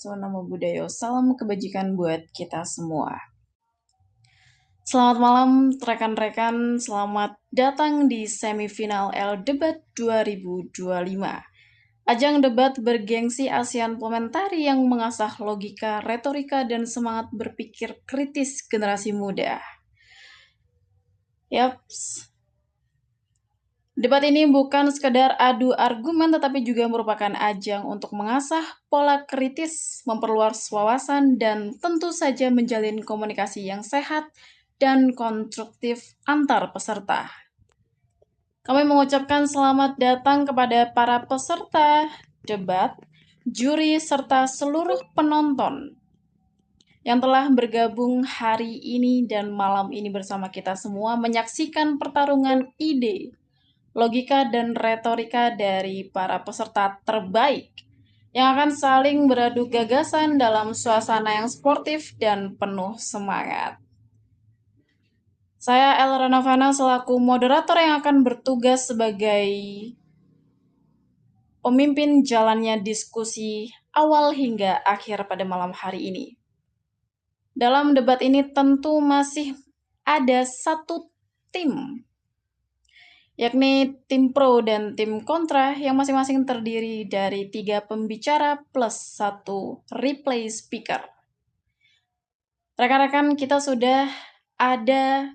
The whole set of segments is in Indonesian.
wabarakatuh. Namo Buddhaya. Salam kebajikan buat kita semua. Selamat malam rekan-rekan, selamat datang di semifinal L Debat 2025. Ajang debat bergengsi ASEAN Parliamentary yang mengasah logika, retorika, dan semangat berpikir kritis generasi muda. Yaps. Debat ini bukan sekedar adu argumen, tetapi juga merupakan ajang untuk mengasah pola kritis, memperluas wawasan, dan tentu saja menjalin komunikasi yang sehat dan konstruktif antar peserta. Kami mengucapkan selamat datang kepada para peserta debat, juri, serta seluruh penonton yang telah bergabung hari ini dan malam ini bersama kita semua menyaksikan pertarungan ide, logika, dan retorika dari para peserta terbaik yang akan saling beradu gagasan dalam suasana yang sportif dan penuh semangat. Saya Elra Novana selaku moderator yang akan bertugas sebagai pemimpin jalannya diskusi awal hingga akhir pada malam hari ini. Dalam debat ini tentu masih ada satu tim, yakni tim pro dan tim kontra yang masing-masing terdiri dari 3 pembicara plus 1 replay speaker. Rekan-rekan, kita sudah ada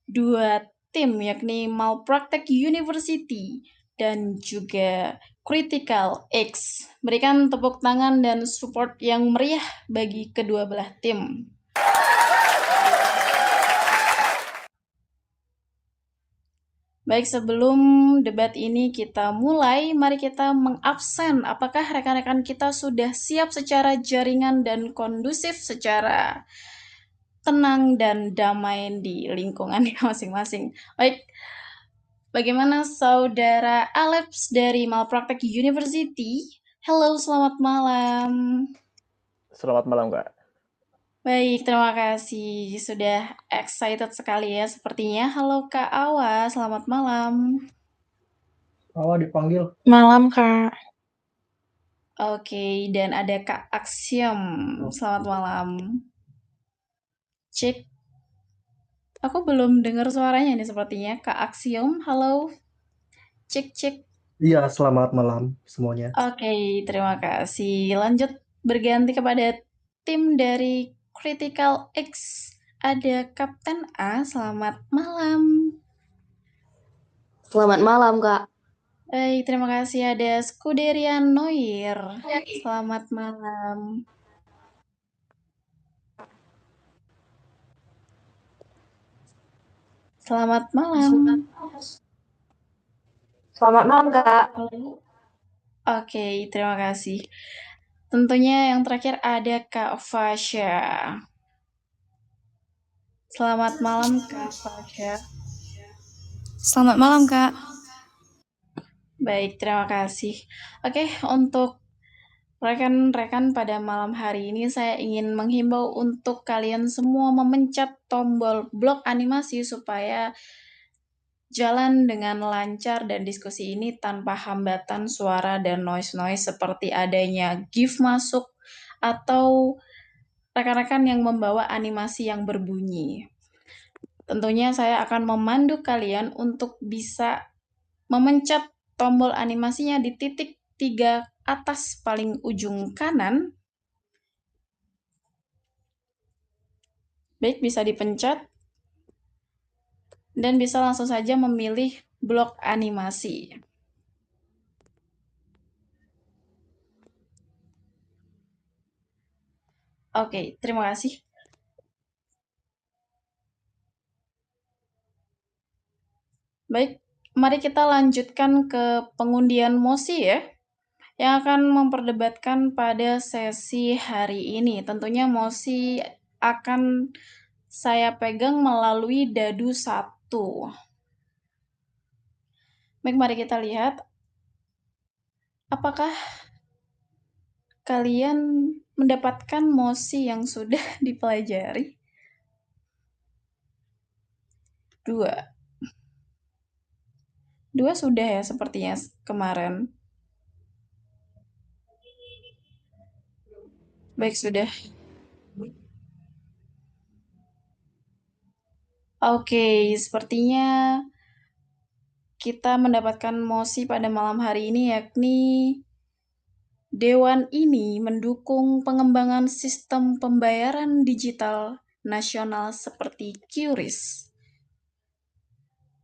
2 tim, yakni Malpraktek University dan juga Critical X. Berikan tepuk tangan dan support yang meriah bagi kedua belah tim. Baik, sebelum debat ini kita mulai, mari kita mengabsen apakah rekan-rekan kita sudah siap secara jaringan dan kondusif secara tenang dan damai di lingkungannya masing-masing. Baik, bagaimana Saudara Alex dari Malpraktek University? Halo, selamat malam. Selamat malam, Kak. Baik, terima kasih. Sudah excited sekali ya sepertinya. Halo Kak Awa, selamat malam. Awa dipanggil. Malam, Kak. Oke, dan ada Kak Aksiom. Selamat malam. Cek. Aku belum dengar suaranya nih sepertinya. Kak Aksiom, halo. Cek, cek. Iya, selamat malam semuanya. Oke, terima kasih. Lanjut berganti kepada tim dari Critical X. Ada Kapten A, selamat malam. Selamat malam, Kak. Baik, terima kasih. Ada Skuderian Noir. Selamat malam. Selamat malam. Selamat malam, Kak. Oke, terima kasih. Tentunya yang terakhir ada Kak Fasya. Selamat malam, Kak Fasya. Selamat malam, Kak. Baik, terima kasih. Oke, untuk rekan-rekan pada malam hari ini saya ingin menghimbau untuk kalian semua memencet tombol blok animasi supaya jalan dengan lancar dan diskusi ini tanpa hambatan suara dan noise-noise seperti adanya GIF masuk atau rekan-rekan yang membawa animasi yang berbunyi. Tentunya saya akan memandu kalian untuk bisa memencet tombol animasinya di titik 3 atas paling ujung kanan. Baik, bisa dipencet. Dan bisa langsung saja memilih blok animasi. Oke, terima kasih. Baik, mari kita lanjutkan ke pengundian mosi ya, yang akan memperdebatkan pada sesi hari ini. Tentunya mosi akan saya pegang melalui dadu 1. Baik, mari kita lihat apakah kalian mendapatkan mosi yang sudah dipelajari. 2 sudah ya sepertinya kemarin. Baik, sudah. Oke, sepertinya kita mendapatkan mosi pada malam hari ini, yakni Dewan ini mendukung pengembangan sistem pembayaran digital nasional seperti QRIS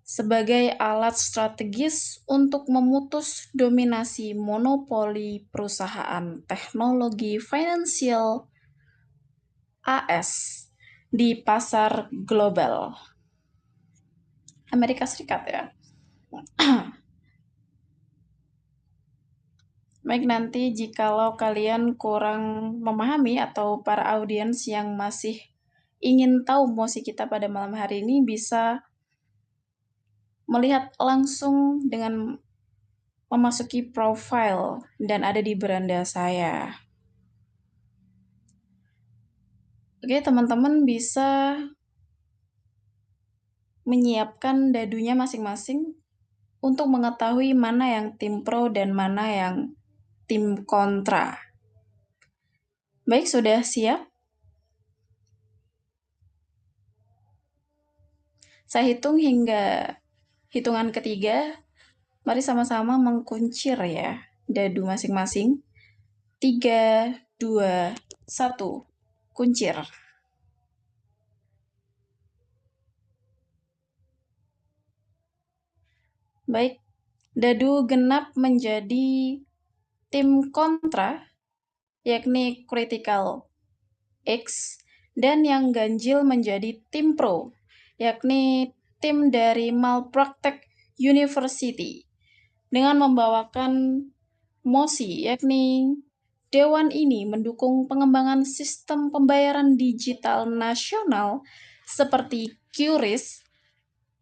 sebagai alat strategis untuk memutus dominasi monopoli perusahaan teknologi finansial AS di pasar global. Amerika Serikat ya. Baik, nanti jikalau kalian kurang memahami atau para audiens yang masih ingin tahu mosi kita pada malam hari ini bisa melihat langsung dengan memasuki profile dan ada di beranda saya. Oke, teman-teman bisa menyiapkan dadunya masing-masing untuk mengetahui mana yang tim pro dan mana yang tim kontra. Baik, sudah siap? Saya hitung hingga hitungan ketiga. Mari sama-sama mengkuncir ya dadu masing-masing. 3, 2, 1. Kuncir. Baik, dadu genap menjadi tim kontra, yakni Critical X, dan yang ganjil menjadi tim pro, yakni tim dari Malpraktek University, dengan membawakan mosi, yakni Dewan ini mendukung pengembangan sistem pembayaran digital nasional seperti QRIS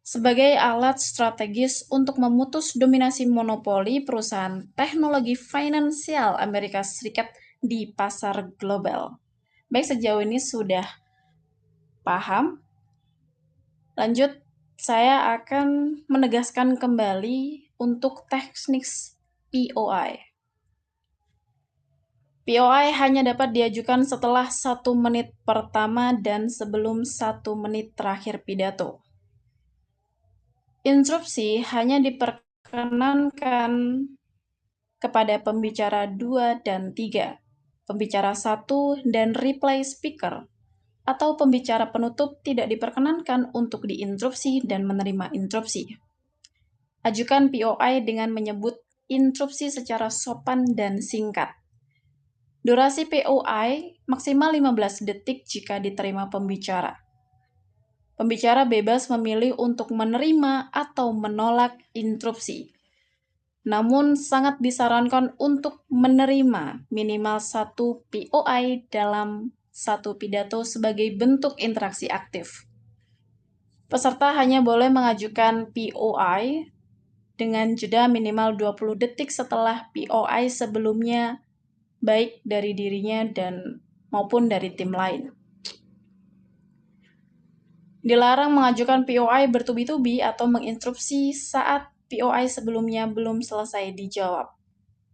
sebagai alat strategis untuk memutus dominasi monopoli perusahaan teknologi finansial Amerika Serikat di pasar global. Baik, sejauh ini sudah paham? Lanjut, saya akan menegaskan kembali untuk teknik POI. POI hanya dapat diajukan setelah 1 menit pertama dan sebelum 1 menit terakhir pidato. Interupsi hanya diperkenankan kepada pembicara 2 dan 3, pembicara 1 dan reply speaker, atau pembicara penutup tidak diperkenankan untuk diinterupsi dan menerima interupsi. Ajukan POI dengan menyebut interupsi secara sopan dan singkat. Durasi POI maksimal 15 detik jika diterima pembicara. Pembicara bebas memilih untuk menerima atau menolak interupsi. Namun sangat disarankan untuk menerima minimal 1 POI dalam 1 pidato sebagai bentuk interaksi aktif. Peserta hanya boleh mengajukan POI dengan jeda minimal 20 detik setelah POI sebelumnya, baik dari dirinya dan maupun dari tim lain. Dilarang mengajukan POI bertubi-tubi atau menginterupsi saat POI sebelumnya belum selesai dijawab.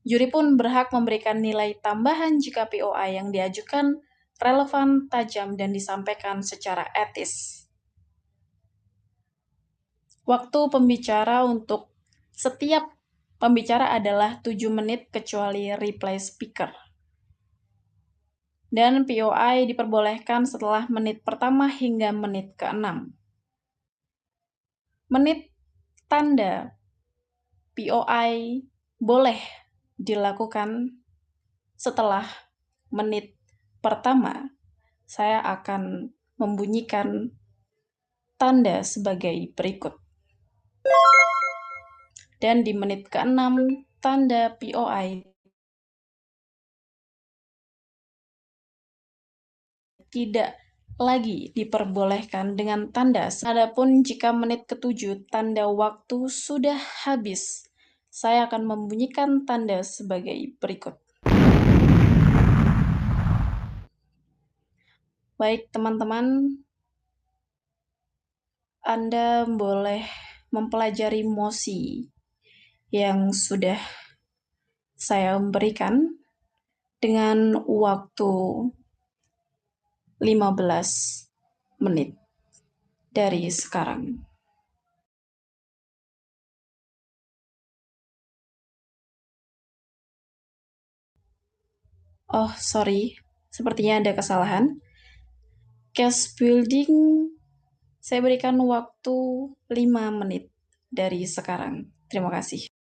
Juri pun berhak memberikan nilai tambahan jika POI yang diajukan relevan, tajam, dan disampaikan secara etis. Waktu pembicara untuk setiap pembicara adalah 7 menit kecuali reply speaker. Dan POI diperbolehkan setelah menit pertama hingga menit ke-6. Menit tanda POI boleh dilakukan setelah menit pertama. Saya akan membunyikan tanda sebagai berikut. Dan di menit ke-6, tanda POI tidak lagi diperbolehkan dengan tanda. Adapun jika menit ke-7 tanda waktu sudah habis, saya akan membunyikan tanda sebagai berikut. Baik, teman-teman, Anda boleh mempelajari mosi yang sudah saya berikan dengan waktu 15 menit dari sekarang. Oh, sorry. Sepertinya ada kesalahan. Case building, saya berikan waktu 5 menit dari sekarang. Terima kasih.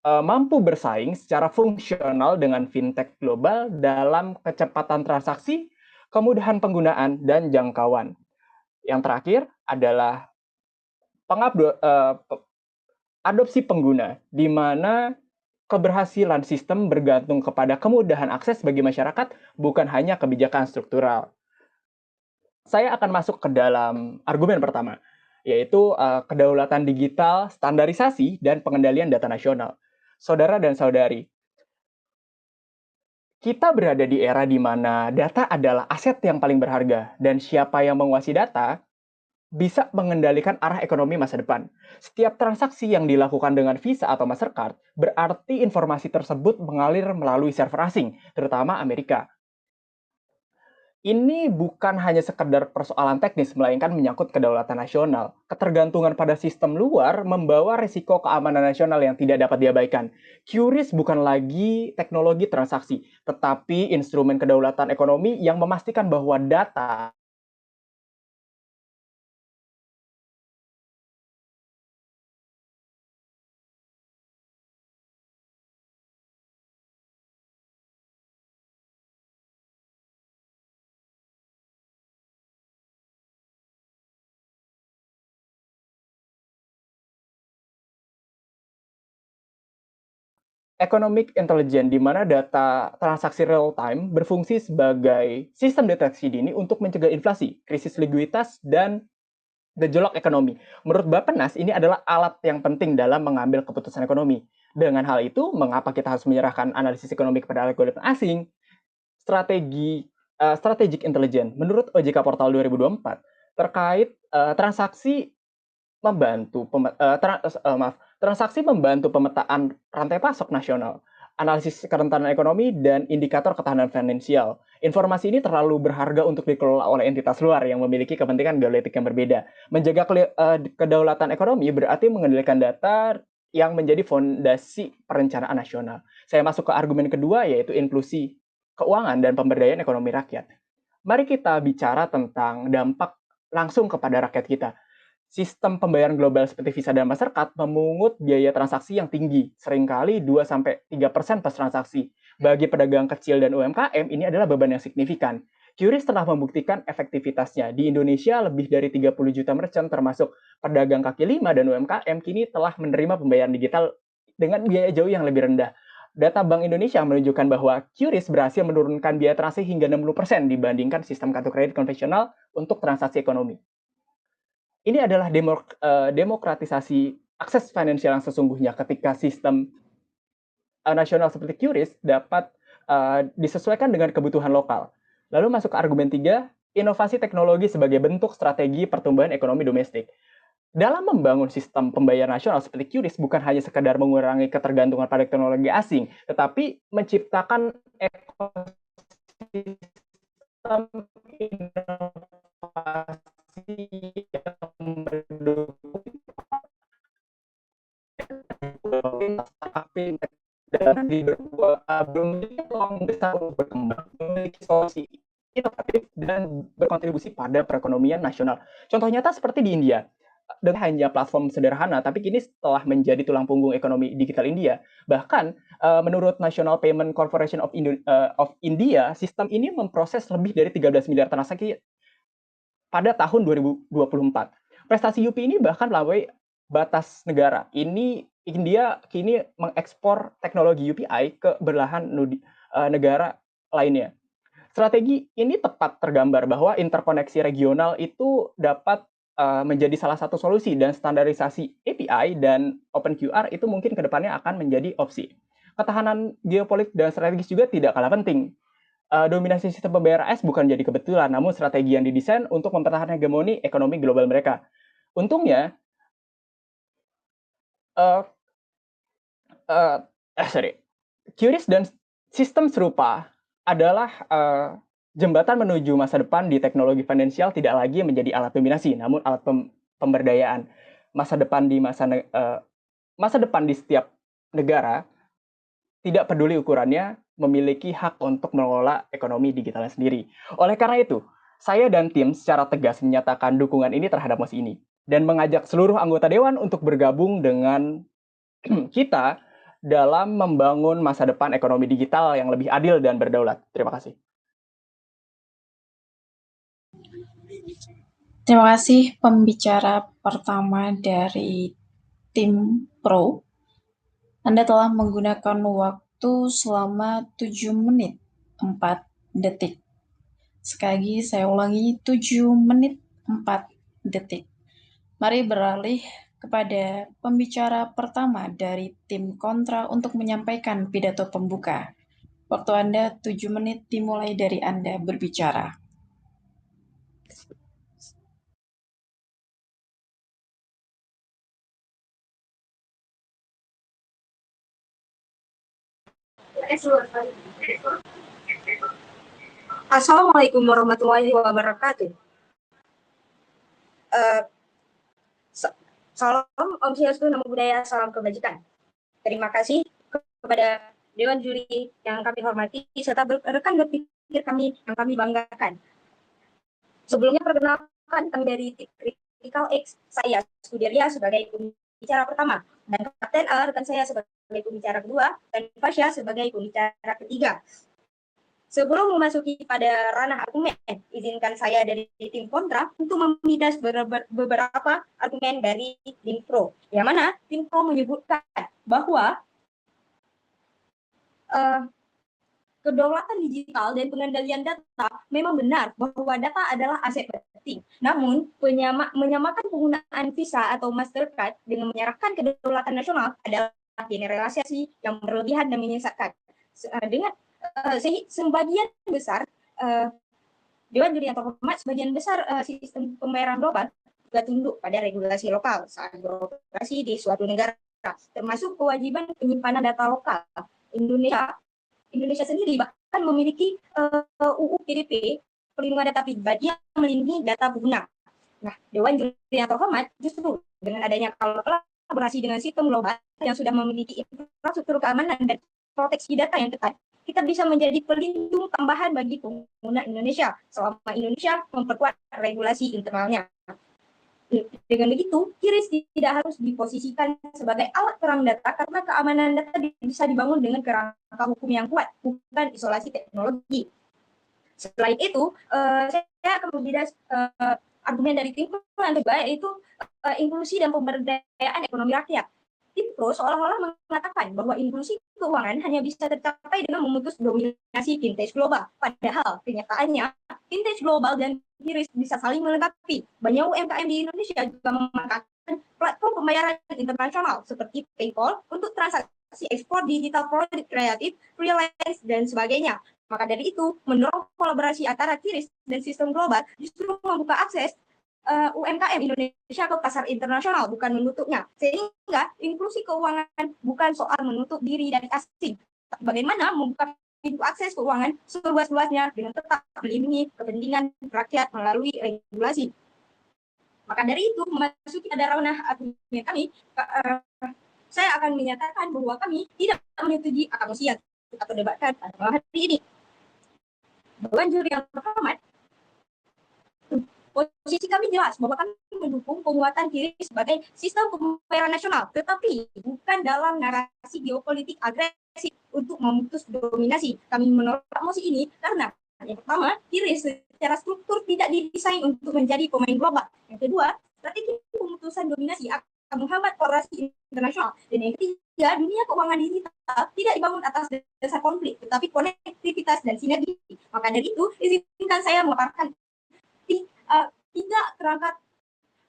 mampu bersaing secara fungsional dengan fintech global dalam kecepatan transaksi, kemudahan penggunaan, dan jangkauan. Yang terakhir adalah adopsi pengguna, di mana keberhasilan sistem bergantung kepada kemudahan akses bagi masyarakat, bukan hanya kebijakan struktural. Saya akan masuk ke dalam argumen pertama, yaitu kedaulatan digital, standarisasi, dan pengendalian data nasional. Saudara dan saudari, kita berada di era di mana data adalah aset yang paling berharga, dan siapa yang menguasai data bisa mengendalikan arah ekonomi masa depan. Setiap transaksi yang dilakukan dengan Visa atau Mastercard berarti informasi tersebut mengalir melalui server asing, terutama Amerika. Ini bukan hanya sekedar persoalan teknis, melainkan menyangkut kedaulatan nasional. Ketergantungan pada sistem luar membawa risiko keamanan nasional yang tidak dapat diabaikan. QRIS bukan lagi teknologi transaksi, tetapi instrumen kedaulatan ekonomi yang memastikan bahwa data economic intelligence, di mana data transaksi real time berfungsi sebagai sistem deteksi dini untuk mencegah inflasi, krisis likuiditas, dan gejolak ekonomi. Menurut Bappenas, ini adalah alat yang penting dalam mengambil keputusan ekonomi. Dengan hal itu, mengapa kita harus menyerahkan analisis ekonomi kepada algoritma asing? Strategic intelligence, menurut OJK Portal 2024, terkait transaksi membantu pemetaan rantai pasok nasional, analisis kerentanan ekonomi, dan indikator ketahanan finansial. Informasi ini terlalu berharga untuk dikelola oleh entitas luar yang memiliki kepentingan geopolitik yang berbeda. Menjaga kedaulatan ekonomi berarti mengendalikan data yang menjadi fondasi perencanaan nasional. Saya masuk ke argumen kedua, yaitu inklusi keuangan dan pemberdayaan ekonomi rakyat. Mari kita bicara tentang dampak langsung kepada rakyat kita. Sistem pembayaran global seperti Visa dan Mastercard memungut biaya transaksi yang tinggi, seringkali 2-3% per transaksi. Bagi pedagang kecil dan UMKM, ini adalah beban yang signifikan. QRIS telah membuktikan efektivitasnya. Di Indonesia, lebih dari 30 juta merchant, termasuk pedagang kaki lima dan UMKM, kini telah menerima pembayaran digital dengan biaya jauh yang lebih rendah. Data Bank Indonesia menunjukkan bahwa QRIS berhasil menurunkan biaya transaksi hingga 60% dibandingkan sistem kartu kredit konvensional untuk transaksi ekonomi. Ini adalah demokratisasi akses finansial yang sesungguhnya ketika sistem nasional seperti QRIS dapat disesuaikan dengan kebutuhan lokal. Lalu masuk ke argumen 3, inovasi teknologi sebagai bentuk strategi pertumbuhan ekonomi domestik. Dalam membangun sistem pembayaran nasional seperti QRIS bukan hanya sekedar mengurangi ketergantungan pada teknologi asing, tetapi menciptakan ekosistem inovasi yang mendukung dan belum besar untuk berkembang, memiliki solusi inovatif dan berkontribusi pada perekonomian nasional. Contoh nyata seperti di India, dengan hanya platform sederhana, tapi kini telah menjadi tulang punggung ekonomi digital India. Bahkan menurut National Payment Corporation of India, sistem ini memproses lebih dari 13 miliar transaksi pada tahun 2024. Prestasi UPI ini bahkan melampaui batas negara. India kini mengekspor teknologi UPI ke belahan negara lainnya. Strategi ini tepat tergambar bahwa interkoneksi regional itu dapat menjadi salah satu solusi, dan standarisasi API dan OpenQR itu mungkin kedepannya akan menjadi opsi. Ketahanan geopolitik dan strategis juga tidak kalah penting. Dominasi sistem pembayaran AS bukan jadi kebetulan, namun strategi yang didesain untuk mempertahankan hegemoni ekonomi global mereka. Untungnya, QRIS dan sistem serupa adalah jembatan menuju masa depan di teknologi finansial, tidak lagi menjadi alat dominasi, namun alat pemberdayaan. Masa depan di setiap negara, tidak peduli ukurannya, memiliki hak untuk mengelola ekonomi digitalnya sendiri. Oleh karena itu, saya dan tim secara tegas menyatakan dukungan ini terhadap mosi ini, dan mengajak seluruh anggota Dewan untuk bergabung dengan kita dalam membangun masa depan ekonomi digital yang lebih adil dan berdaulat? Terima kasih. Terima kasih pembicara pertama dari tim Pro. Anda telah menggunakan waktu selama 7 menit 4 detik. Sekali lagi saya ulangi, 7 menit 4 detik. Mari beralih kepada pembicara pertama dari tim kontra untuk menyampaikan pidato pembuka. Waktu Anda 7 menit dimulai dari Anda berbicara. Assalamualaikum warahmatullahi wabarakatuh. Salam Om Swastiastu, Namo Buddhaya, salam kebajikan. Terima kasih kepada Dewan Juri yang kami hormati serta rekan berpikir kami yang kami banggakan. Sebelumnya perkenalkan kami dari Critical X, saya Sudirya sebagai pembicara pertama dan Kapten A rekan saya sebagai pembicara kedua dan Fasya sebagai pembicara ketiga. Sebelum memasuki pada ranah argumen, izinkan saya dari tim kontra untuk memidas beberapa argumen dari tim pro. Yang mana tim pro menyebutkan bahwa kedaulatan digital dan pengendalian data memang benar bahwa data adalah aset penting. Namun, menyamakan penggunaan Visa atau Mastercard dengan menyerahkan kedaulatan nasional adalah generalisasi yang berlebihan dan menyesatkan. Dengan sebagian besar Dewan Juri yang terhormat, sebagian besar sistem pembayaran global juga tunduk pada regulasi lokal saat beroperasi di suatu negara, termasuk kewajiban penyimpanan data lokal. Indonesia sendiri bahkan memiliki UU PDP, perlindungan data pribadi yang melindungi data pengguna. Nah, Dewan Juri yang terhormat justru dengan adanya kolaborasi dengan sistem global yang sudah memiliki infrastruktur keamanan dan proteksi data yang ketat, kita bisa menjadi pelindung tambahan bagi pengguna Indonesia selama Indonesia memperkuat regulasi internalnya. Dengan begitu, QRIS tidak harus diposisikan sebagai alat perang data karena keamanan data bisa dibangun dengan kerangka hukum yang kuat, bukan isolasi teknologi. Selain itu, saya akan membidas argumen dari tim pro yang kedua, yaitu inklusi dan pemberdayaan ekonomi rakyat. Tim pro seolah-olah mengatakan bahwa inklusi keuangan hanya bisa tercapai dengan memutus dominasi fintech global. Padahal kenyataannya fintech global dan QRIS bisa saling melengkapi. Banyak UMKM di Indonesia juga memanfaatkan platform pembayaran internasional seperti PayPal untuk transaksi ekspor digital produk kreatif, freelance, dan sebagainya. Maka dari itu, mendorong kolaborasi antara QRIS dan sistem global justru membuka akses UMKM Indonesia ke pasar internasional, bukan menutupnya. Sehingga inklusi keuangan bukan soal menutup diri dari asing, tapi bagaimana membuka pintu akses keuangan seluas-luasnya dengan tetap melindungi kepentingan rakyat melalui regulasi. Maka dari itu, memasuki pada ranah argumen kami, saya akan menyatakan bahwa kami tidak menyetujui akamsi yang kita perdebatkan pada malam hari ini. Dewan Juri yang terhormat, posisi kami jelas bahwa kami mendukung penguatan QRIS sebagai sistem pembayaran nasional, tetapi bukan dalam narasi geopolitik agresif untuk memutus dominasi. Kami menolak mosi ini karena yang pertama, QRIS secara struktur tidak didesain untuk menjadi pemain global. Yang kedua, strategi pemutusan dominasi akan menghambat kolaborasi internasional. Dan yang ketiga, dunia keuangan digital tidak dibangun atas dasar konflik, tetapi konektivitas dan sinergi. Maka dari itu, izinkan saya memaparkan tiga kerangka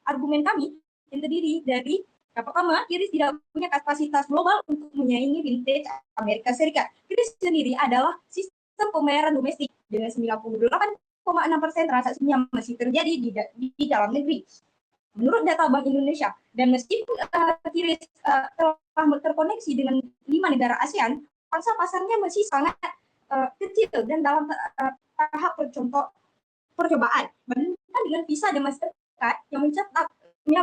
argumen kami yang terdiri dari yang pertama, QRIS tidak punya kapasitas global untuk menyaingi vintage Amerika Serikat. QRIS sendiri adalah sistem pembayaran domestik dengan 98,6% transaksinya masih terjadi di dalam negeri. Menurut data Bank Indonesia, dan meskipun QRIS telah terkoneksi dengan 5 negara ASEAN, pangsa pasarnya masih sangat kecil dan dalam tahap percobaan. Bandingkan dengan Visa dan Mastercard yang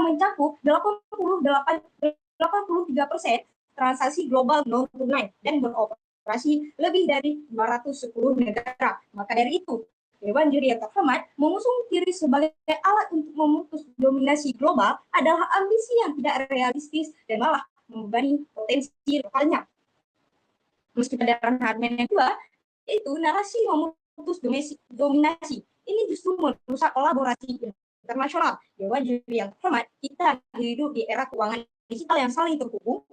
mencakup 83% transaksi global non-tunai dan beroperasi lebih dari 210 negara. Maka dari itu, Dewan Juri yang terhormat mengusung QRIS sebagai alat untuk memutus dominasi global adalah ambisi yang tidak realistis dan malah membebani potensi lokalnya. Meski pada ranah yang kedua, yaitu narasi memutus dominasi. Ini justru merusak kolaborasi internasional. Dewa juri yang terhormat, kita hidup di era keuangan digital yang saling terhubung,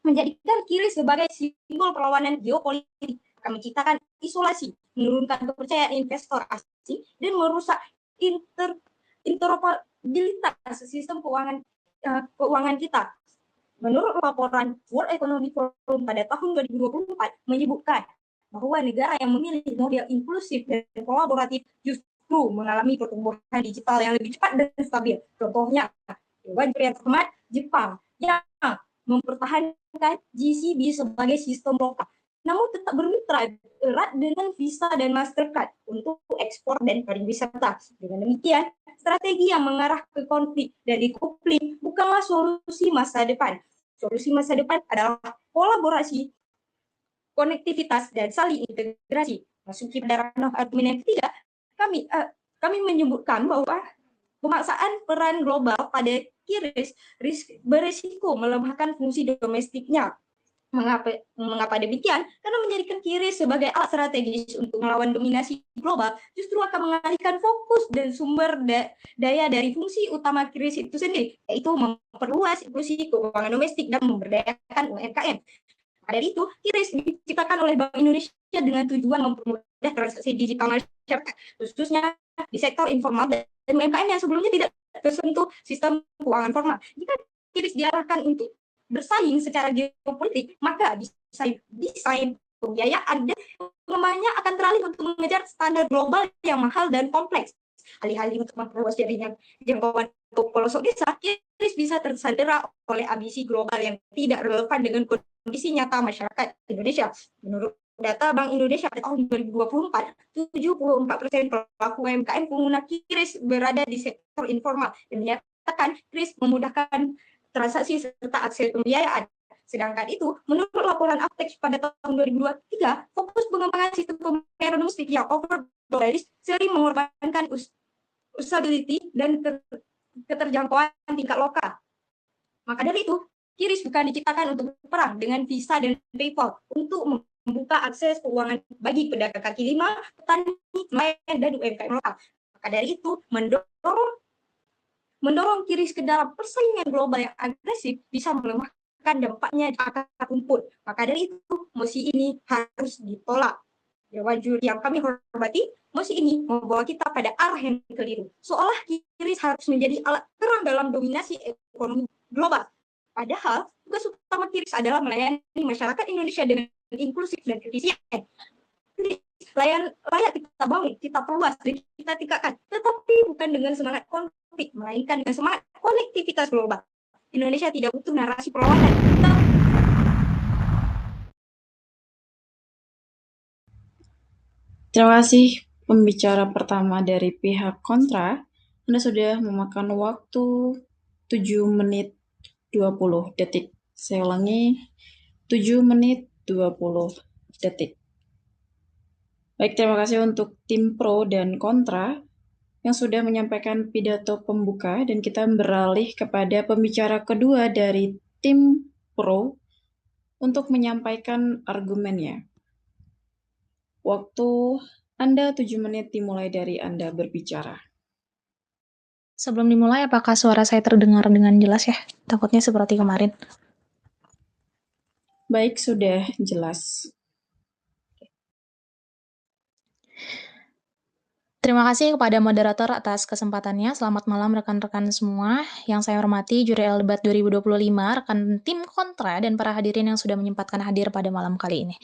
menjadikan kiri sebagai simbol perlawanan geopolitik, akan menciptakan isolasi, menurunkan kepercayaan investor asing, dan merusak interoperabilitas sistem keuangan kita. Menurut laporan World Economic Forum pada tahun 2024 menyebutkan bahwa negara yang memilih model inklusif dan kolaboratif justru mengalami pertumbuhan digital yang lebih cepat dan stabil. Contohnya, Dewan Juri yang terhormat Jepang yang mempertahankan GCB sebagai sistem lokal, namun tetap bermitra erat dengan Visa dan Mastercard untuk ekspor dan pariwisata. Dengan demikian, strategi yang mengarah ke konflik dan decoupling bukanlah solusi masa depan. Solusi masa depan adalah kolaborasi, konektivitas, dan saling integrasi. Masuki pada ranah argumen yang ketiga, kami menyebutkan bahwa pemaksaan peran global pada QRIS berisiko melemahkan fungsi domestiknya. Mengapa demikian? Karena menjadikan QRIS sebagai alat strategis untuk melawan dominasi global justru akan mengalihkan fokus dan sumber daya dari fungsi utama QRIS itu sendiri, yaitu memperluas inklusi keuangan domestik dan memberdayakan UMKM. Dari itu, QRIS diciptakan oleh Bank Indonesia dengan tujuan mempermudah transaksi digital masyarakat, khususnya di sektor informal dan UMKM yang sebelumnya tidak tersentuh sistem keuangan formal. Jika QRIS diarahkan untuk bersaing secara geopolitik, maka desain pembiayaan dan pengembangannya akan teralih untuk mengejar standar global yang mahal dan kompleks. Alih-alih untuk memperluas jaringan jangkauan ke pelosok desa, QRIS bisa tersandera oleh ambisi global yang tidak relevan dengan kondisi nyata masyarakat Indonesia. Menurut data Bank Indonesia pada tahun 2024, 74% pelaku UMKM pengguna QRIS berada di sektor informal dan menyatakan QRIS memudahkan transaksi serta akses pembiayaan. Sedangkan itu, menurut laporan Aptex pada tahun 2023, fokus pengembangan sistem pembayaran domestik yang over-dollarized sering mengorbankan usability dan keterjangkauan tingkat lokal. Maka dari itu, QRIS bukan diciptakan untuk berperang dengan Visa dan PayPal untuk membuka akses keuangan bagi pedagang kaki lima, petani, nelayan, dan UMKM lokal. Maka dari itu, mendorong QRIS ke dalam persaingan global yang agresif bisa melemahkan dampaknya di akar rumput. Maka dari itu, mosi ini harus ditolak. Dewan juri yang kami hormati, mosi ini membawa kita pada arah yang keliru. Seolah QRIS harus menjadi alat perang dalam dominasi ekonomi global. Padahal, tugas utama QRIS adalah melayani masyarakat Indonesia dengan inklusif dan efisien. Layak kita bangun, kita perluas, dan kita tingkatkan, tetapi bukan dengan semangat konflik, melainkan dengan semangat konektivitas global. Indonesia tidak butuh narasi perlawanan. Terima kasih pembicara pertama dari pihak kontra. Anda sudah memakan waktu 7 menit 20 detik. Saya ulangi, 7 menit 20 detik. Baik, terima kasih untuk tim pro dan kontra yang sudah menyampaikan pidato pembuka, dan kita beralih kepada pembicara kedua dari tim pro untuk menyampaikan argumennya. Waktu Anda 7 menit dimulai dari Anda berbicara. Sebelum dimulai, apakah suara saya terdengar dengan jelas ya? Takutnya seperti kemarin. Baik, sudah jelas. Terima kasih kepada moderator atas kesempatannya. Selamat malam rekan-rekan semua. Yang saya hormati juri L-Debat 2025, rekan tim kontra, dan para hadirin yang sudah menyempatkan hadir pada malam kali ini.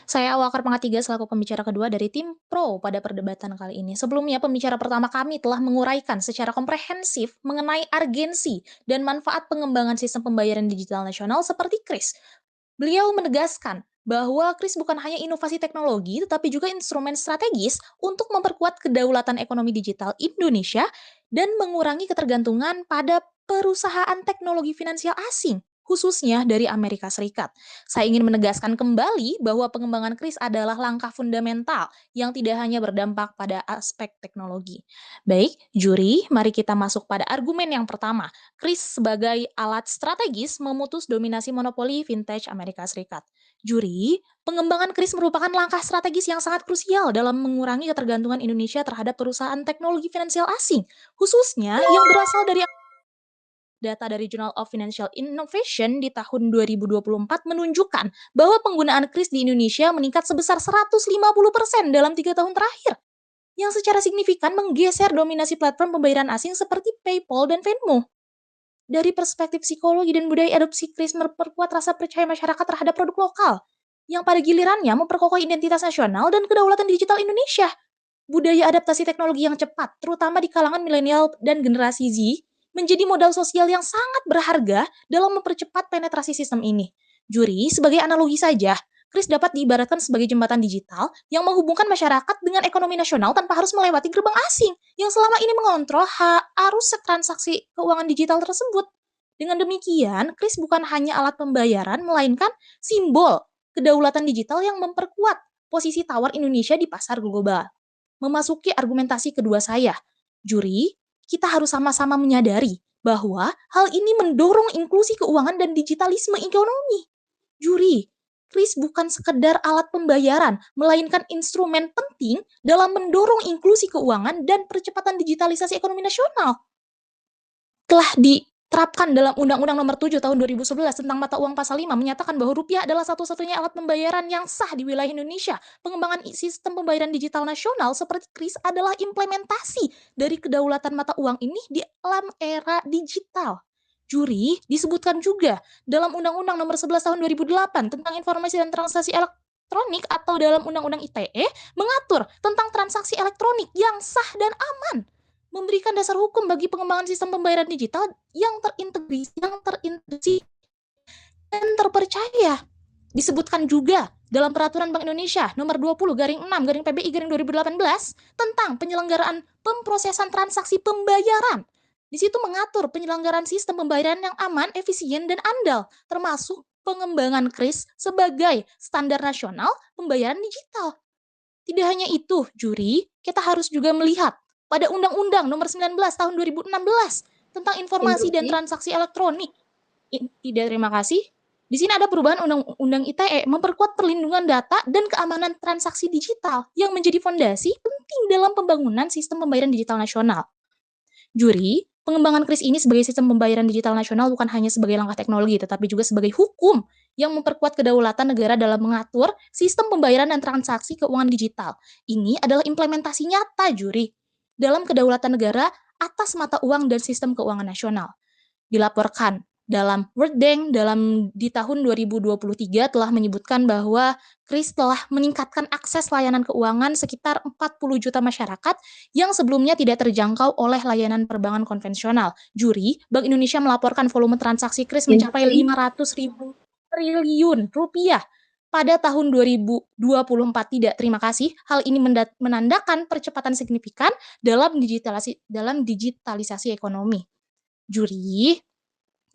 Saya Awal Karpanga 3 selaku pembicara kedua dari tim pro pada perdebatan kali ini. Sebelumnya, pembicara pertama kami telah menguraikan secara komprehensif mengenai urgensi dan manfaat pengembangan sistem pembayaran digital nasional seperti QRIS. Beliau menegaskan bahwa QRIS bukan hanya inovasi teknologi, tetapi juga instrumen strategis untuk memperkuat kedaulatan ekonomi digital Indonesia dan mengurangi ketergantungan pada perusahaan teknologi finansial asing khususnya dari Amerika Serikat. Saya ingin menegaskan kembali bahwa pengembangan KRIS adalah langkah fundamental yang tidak hanya berdampak pada aspek teknologi. Baik, juri, mari kita masuk pada argumen yang pertama. KRIS sebagai alat strategis memutus dominasi monopoli vintage Amerika Serikat. Juri, pengembangan KRIS merupakan langkah strategis yang sangat krusial dalam mengurangi ketergantungan Indonesia terhadap perusahaan teknologi finansial asing, khususnya yang berasal dari data dari Journal of Financial Innovation di tahun 2024 menunjukkan bahwa penggunaan KRIS di Indonesia meningkat sebesar 150% dalam 3 tahun terakhir, yang secara signifikan menggeser dominasi platform pembayaran asing seperti PayPal dan Venmo. Dari perspektif psikologi dan budaya, adopsi KRIS memperkuat rasa percaya masyarakat terhadap produk lokal, yang pada gilirannya memperkokoh identitas nasional dan kedaulatan digital Indonesia. Budaya adaptasi teknologi yang cepat, terutama di kalangan milenial dan generasi Z, menjadi modal sosial yang sangat berharga dalam mempercepat penetrasi sistem ini. Juri, sebagai analogi saja, KRIS dapat diibaratkan sebagai jembatan digital yang menghubungkan masyarakat dengan ekonomi nasional tanpa harus melewati gerbang asing yang selama ini mengontrol arus transaksi keuangan digital tersebut. Dengan demikian, KRIS bukan hanya alat pembayaran, melainkan simbol kedaulatan digital yang memperkuat posisi tawar Indonesia di pasar global. Memasuki argumentasi kedua saya, juri, kita harus sama-sama menyadari bahwa hal ini mendorong inklusi keuangan dan digitalisme ekonomi. Juri, KRIS bukan sekedar alat pembayaran, melainkan instrumen penting dalam mendorong inklusi keuangan dan percepatan digitalisasi ekonomi nasional. Telah diterapkan dalam Undang-Undang Nomor 7 Tahun 2011 tentang Mata Uang Pasal 5 menyatakan bahwa rupiah adalah satu-satunya alat pembayaran yang sah di wilayah Indonesia. Pengembangan sistem pembayaran digital nasional seperti KRIS adalah implementasi dari kedaulatan mata uang ini di dalam era digital. Juri, disebutkan juga dalam Undang-Undang Nomor 11 Tahun 2008 tentang Informasi dan Transaksi Elektronik atau dalam Undang-Undang ITE mengatur tentang transaksi elektronik yang sah dan aman, memberikan dasar hukum bagi pengembangan sistem pembayaran digital yang terintegrasi dan terpercaya. Disebutkan juga dalam Peraturan Bank Indonesia Nomor 20/6/PBI/2018 tentang penyelenggaraan pemrosesan transaksi pembayaran. Di situ mengatur penyelenggaraan sistem pembayaran yang aman, efisien, dan andal, termasuk pengembangan KRIS sebagai standar nasional pembayaran digital. Tidak hanya itu, juri, kita harus juga melihat pada Undang-Undang Nomor 19 Tahun 2016 tentang Informasi dan Transaksi Elektronik. Tidak, terima kasih. Di sini ada perubahan Undang-Undang ITE memperkuat perlindungan data dan keamanan transaksi digital yang menjadi fondasi penting dalam pembangunan sistem pembayaran digital nasional. Juri, pengembangan KRIS ini sebagai sistem pembayaran digital nasional bukan hanya sebagai langkah teknologi, tetapi juga sebagai hukum yang memperkuat kedaulatan negara dalam mengatur sistem pembayaran dan transaksi keuangan digital. Ini adalah implementasi nyata, juri, dalam kedaulatan negara atas mata uang dan sistem keuangan nasional. Dilaporkan dalam World Bank di tahun 2023 telah menyebutkan bahwa KRIS telah meningkatkan akses layanan keuangan sekitar 40 juta masyarakat yang sebelumnya tidak terjangkau oleh layanan perbankan konvensional. Juri, Bank Indonesia melaporkan volume transaksi KRIS mencapai 500.000 triliun rupiah pada tahun 2024. Tidak, terima kasih. Hal ini menandakan percepatan signifikan dalam digitalisasi ekonomi. Juri,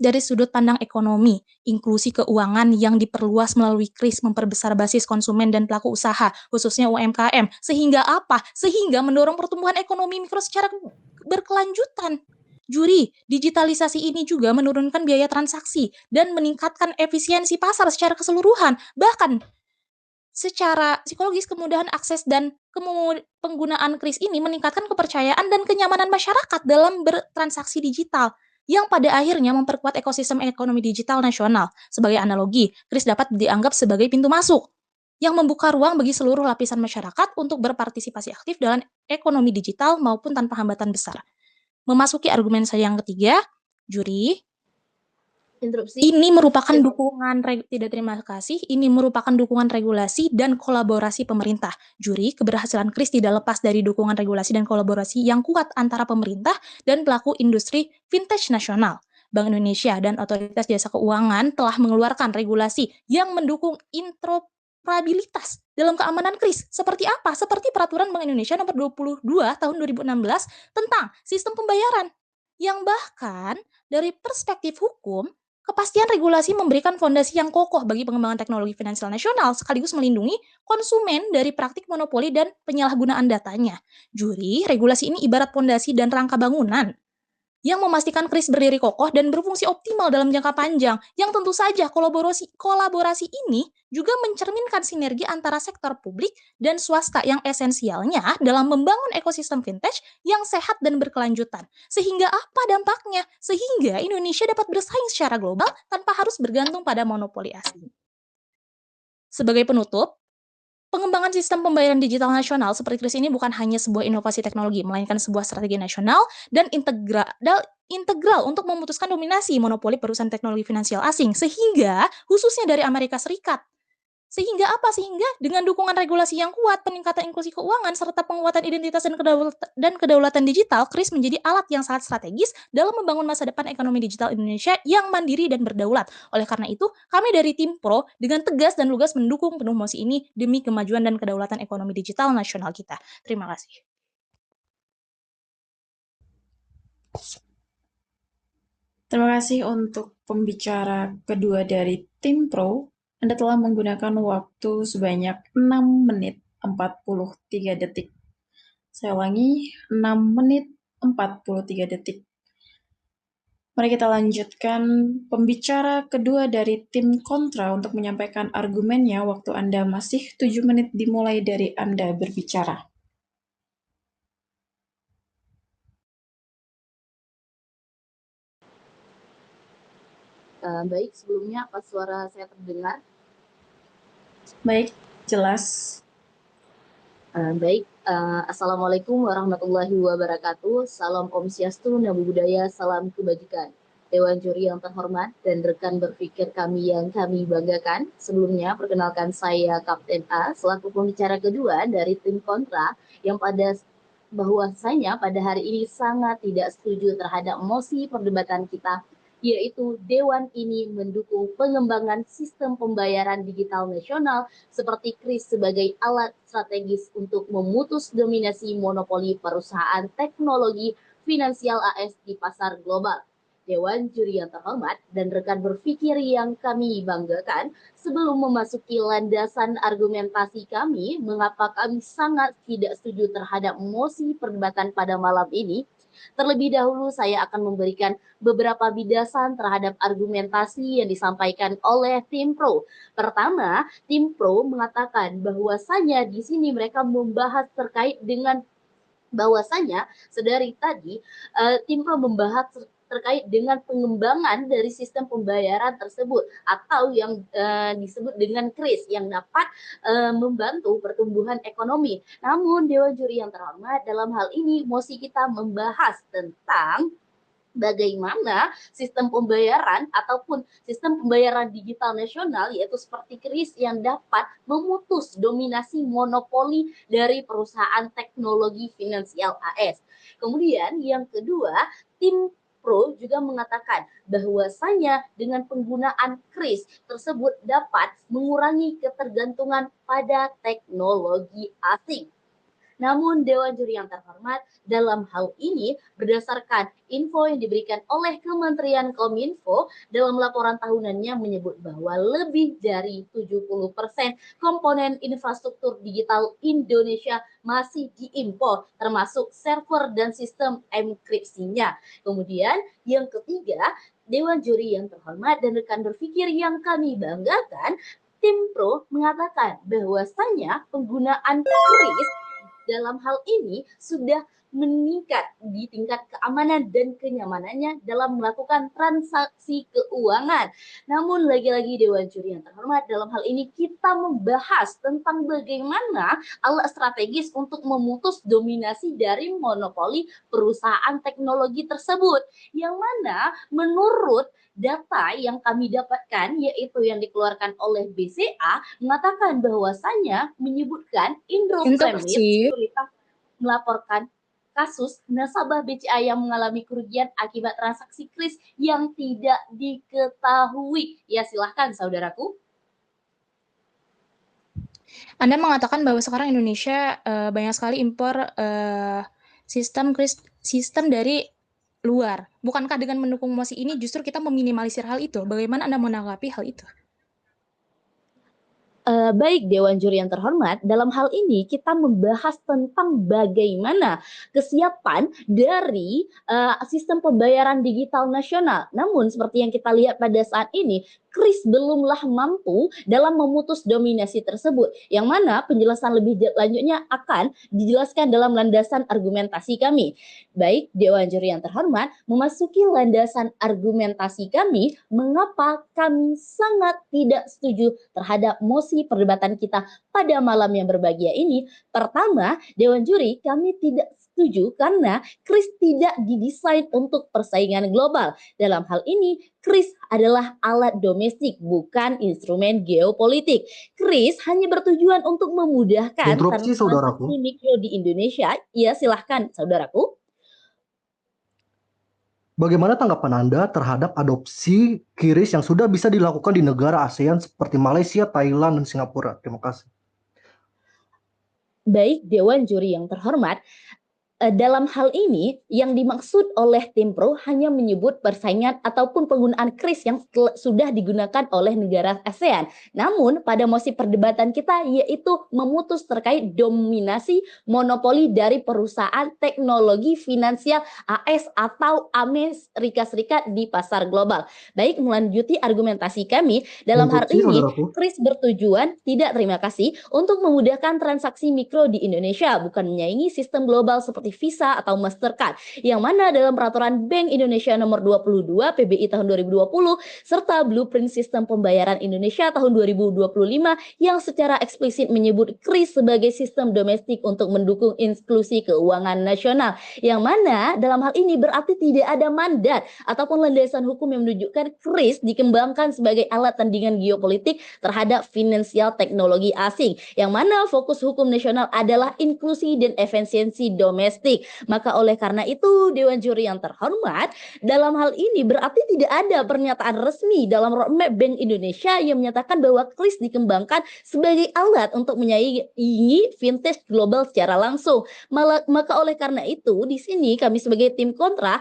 dari sudut pandang ekonomi, inklusi keuangan yang diperluas melalui KRIS memperbesar basis konsumen dan pelaku usaha, khususnya UMKM. Sehingga apa? Sehingga mendorong pertumbuhan ekonomi mikro secara berkelanjutan. Juri, digitalisasi ini juga menurunkan biaya transaksi dan meningkatkan efisiensi pasar secara keseluruhan. Bahkan, secara psikologis, kemudahan akses dan penggunaan KRIS ini meningkatkan kepercayaan dan kenyamanan masyarakat dalam bertransaksi digital, yang pada akhirnya memperkuat ekosistem ekonomi digital nasional. Sebagai analogi, KRIS dapat dianggap sebagai pintu masuk yang membuka ruang bagi seluruh lapisan masyarakat untuk berpartisipasi aktif dalam ekonomi digital maupun tanpa hambatan besar. Memasuki argumen saya yang ketiga, juri, ini merupakan dukungan regulasi dan kolaborasi pemerintah. Juri, keberhasilan KRIS tidak lepas dari dukungan regulasi dan kolaborasi yang kuat antara pemerintah dan pelaku industri vintage nasional. Bank Indonesia dan Otoritas Jasa Keuangan telah mengeluarkan regulasi yang mendukung interoperabilitas dalam keamanan KRIS. Seperti apa? Seperti Peraturan Bank Indonesia Nomor 22 Tahun 2016 tentang sistem pembayaran, yang bahkan dari perspektif hukum Kepastian regulasi memberikan fondasi yang kokoh bagi pengembangan teknologi finansial nasional sekaligus melindungi konsumen dari praktik monopoli dan penyalahgunaan datanya. Juri, regulasi ini ibarat fondasi dan rangka bangunan yang memastikan KRIS berdiri kokoh dan berfungsi optimal dalam jangka panjang. Yang tentu saja kolaborasi ini juga mencerminkan sinergi antara sektor publik dan swasta yang esensialnya dalam membangun ekosistem fintech yang sehat dan berkelanjutan. Sehingga apa dampaknya? Sehingga Indonesia dapat bersaing secara global tanpa harus bergantung pada monopoli asing. Sebagai penutup, pengembangan sistem pembayaran digital nasional seperti KRIS ini bukan hanya sebuah inovasi teknologi, melainkan sebuah strategi nasional dan integral untuk memutuskan dominasi monopoli perusahaan teknologi finansial asing, sehingga khususnya dari Amerika Serikat. Sehingga apa? Sehingga dengan dukungan regulasi yang kuat, peningkatan inklusi keuangan, serta penguatan identitas dan kedaulatan digital, KRIS menjadi alat yang sangat strategis dalam membangun masa depan ekonomi digital Indonesia yang mandiri dan berdaulat. Oleh karena itu, kami dari tim Pro dengan tegas dan lugas mendukung penuh mosi ini demi kemajuan dan kedaulatan ekonomi digital nasional kita. Terima kasih. Terima kasih untuk pembicara kedua dari tim Pro. Anda telah menggunakan waktu sebanyak 6 menit 43 detik. Saya ulangi, 6 menit 43 detik. Mari kita lanjutkan pembicara kedua dari tim kontra untuk menyampaikan argumennya. Waktu Anda masih 7 menit dimulai dari Anda berbicara. Baik, sebelumnya apa suara saya terdengar? Baik, jelas. Baik, Assalamualaikum warahmatullahi wabarakatuh. Salam Om Swastiastu, Namo Buddhaya, salam kebajikan. Dewan juri yang terhormat dan rekan berpikir kami yang kami banggakan. Sebelumnya, perkenalkan saya Kapten A, selaku pembicara kedua dari tim kontra yang bahwasanya pada hari ini sangat tidak setuju terhadap mosi perdebatan kita, yaitu Dewan ini mendukung pengembangan sistem pembayaran digital nasional seperti KRIS sebagai alat strategis untuk memutus dominasi monopoli perusahaan teknologi finansial AS di pasar global. Dewan juri yang terhormat dan rekan berpikir yang kami banggakan, sebelum memasuki landasan argumentasi kami, mengapa kami sangat tidak setuju terhadap mosi perdebatan pada malam ini, terlebih dahulu saya akan memberikan beberapa bidasan terhadap argumentasi yang disampaikan oleh tim Pro. Pertama, tim Pro mengatakan bahwasanya di sini mereka membahas terkait dengan bahwasanya sedari tadi tim Pro membahas terkait dengan pengembangan dari sistem pembayaran tersebut atau yang disebut dengan KRIS yang dapat membantu pertumbuhan ekonomi. Namun Dewan Juri yang terhormat, dalam hal ini mosi kita membahas tentang bagaimana sistem pembayaran ataupun sistem pembayaran digital nasional yaitu seperti KRIS yang dapat memutus dominasi monopoli dari perusahaan teknologi finansial AS. Kemudian yang kedua, tim Pro juga mengatakan bahwasanya dengan penggunaan KRIS tersebut dapat mengurangi ketergantungan pada teknologi asing. Namun Dewan Juri yang terhormat, dalam hal ini berdasarkan info yang diberikan oleh Kementerian Kominfo dalam laporan tahunannya menyebut bahwa lebih dari 70% komponen infrastruktur digital Indonesia masih diimpor, termasuk server dan sistem enkripsinya. Kemudian yang ketiga, Dewan Juri yang terhormat dan rekan berpikir yang kami banggakan, tim Pro mengatakan bahwasanya penggunaan KRIS dalam hal ini sudah meningkat di tingkat keamanan dan kenyamanannya dalam melakukan transaksi keuangan. Namun lagi-lagi Dewan Juri yang terhormat, dalam hal ini kita membahas tentang bagaimana alat strategis untuk memutus dominasi dari monopoli perusahaan teknologi tersebut, yang mana menurut data yang kami dapatkan, yaitu yang dikeluarkan oleh BCA, mengatakan bahwasanya menyebutkan Indro Premier melaporkan kasus nasabah BCA yang mengalami kerugian akibat transaksi KRIS yang tidak diketahui. Ya, silahkan saudaraku. Anda mengatakan bahwa sekarang Indonesia banyak sekali impor sistem KRIS, sistem dari luar. Bukankah dengan mendukung mosi ini justru kita meminimalisir hal itu? Bagaimana Anda menanggapi hal itu? Baik Dewan Juri yang terhormat, dalam hal ini kita membahas tentang bagaimana kesiapan dari sistem pembayaran digital nasional. Namun seperti yang kita lihat pada saat ini, Kris belumlah mampu dalam memutus dominasi tersebut, yang mana penjelasan lebih lanjutnya akan dijelaskan dalam landasan argumentasi kami. Baik Dewan Juri yang terhormat, memasuki landasan argumentasi kami, mengapa kami sangat tidak setuju terhadap mosi perdebatan kita pada malam yang berbahagia ini. Pertama, Dewan Juri, kami tidak setuju karena Kris tidak didesain untuk persaingan global. Dalam hal ini, Kris adalah alat domestik, bukan instrumen geopolitik. Kris hanya bertujuan untuk memudahkan Interupsi, transaksi saudaraku. mikro di Indonesia. Ya, silahkan, saudaraku. Bagaimana tanggapan Anda terhadap adopsi QRIS yang sudah bisa dilakukan di negara ASEAN seperti Malaysia, Thailand, dan Singapura? Terima kasih. Baik Dewan Juri yang terhormat, dalam hal ini yang dimaksud oleh tim pro hanya menyebut persaingan ataupun penggunaan Kris yang sudah digunakan oleh negara ASEAN. Namun pada mosi perdebatan kita yaitu memutus terkait dominasi monopoli dari perusahaan teknologi finansial AS atau Amerika Serikat di pasar global. Baik, melanjuti argumentasi kami, dalam hal Interupsi, ini saudaraku. Kris bertujuan, tidak terima kasih, untuk memudahkan transaksi mikro di Indonesia, bukan menyaingi sistem global seperti Visa atau Mastercard, yang mana dalam peraturan Bank Indonesia nomor 22 PBI tahun 2020 serta Blueprint Sistem Pembayaran Indonesia tahun 2025 yang secara eksplisit menyebut Kris sebagai sistem domestik untuk mendukung inklusi keuangan nasional, yang mana dalam hal ini berarti tidak ada mandat ataupun landasan hukum yang menunjukkan Kris dikembangkan sebagai alat tandingan geopolitik terhadap finansial teknologi asing, yang mana fokus hukum nasional adalah inklusi dan efisiensi domestik. Maka oleh karena itu, Dewan Juri yang terhormat, dalam hal ini berarti tidak ada pernyataan resmi dalam roadmap Bank Indonesia yang menyatakan bahwa Kris dikembangkan sebagai alat untuk menyaingi fintech global secara langsung. Maka oleh karena itu, di sini kami sebagai tim kontra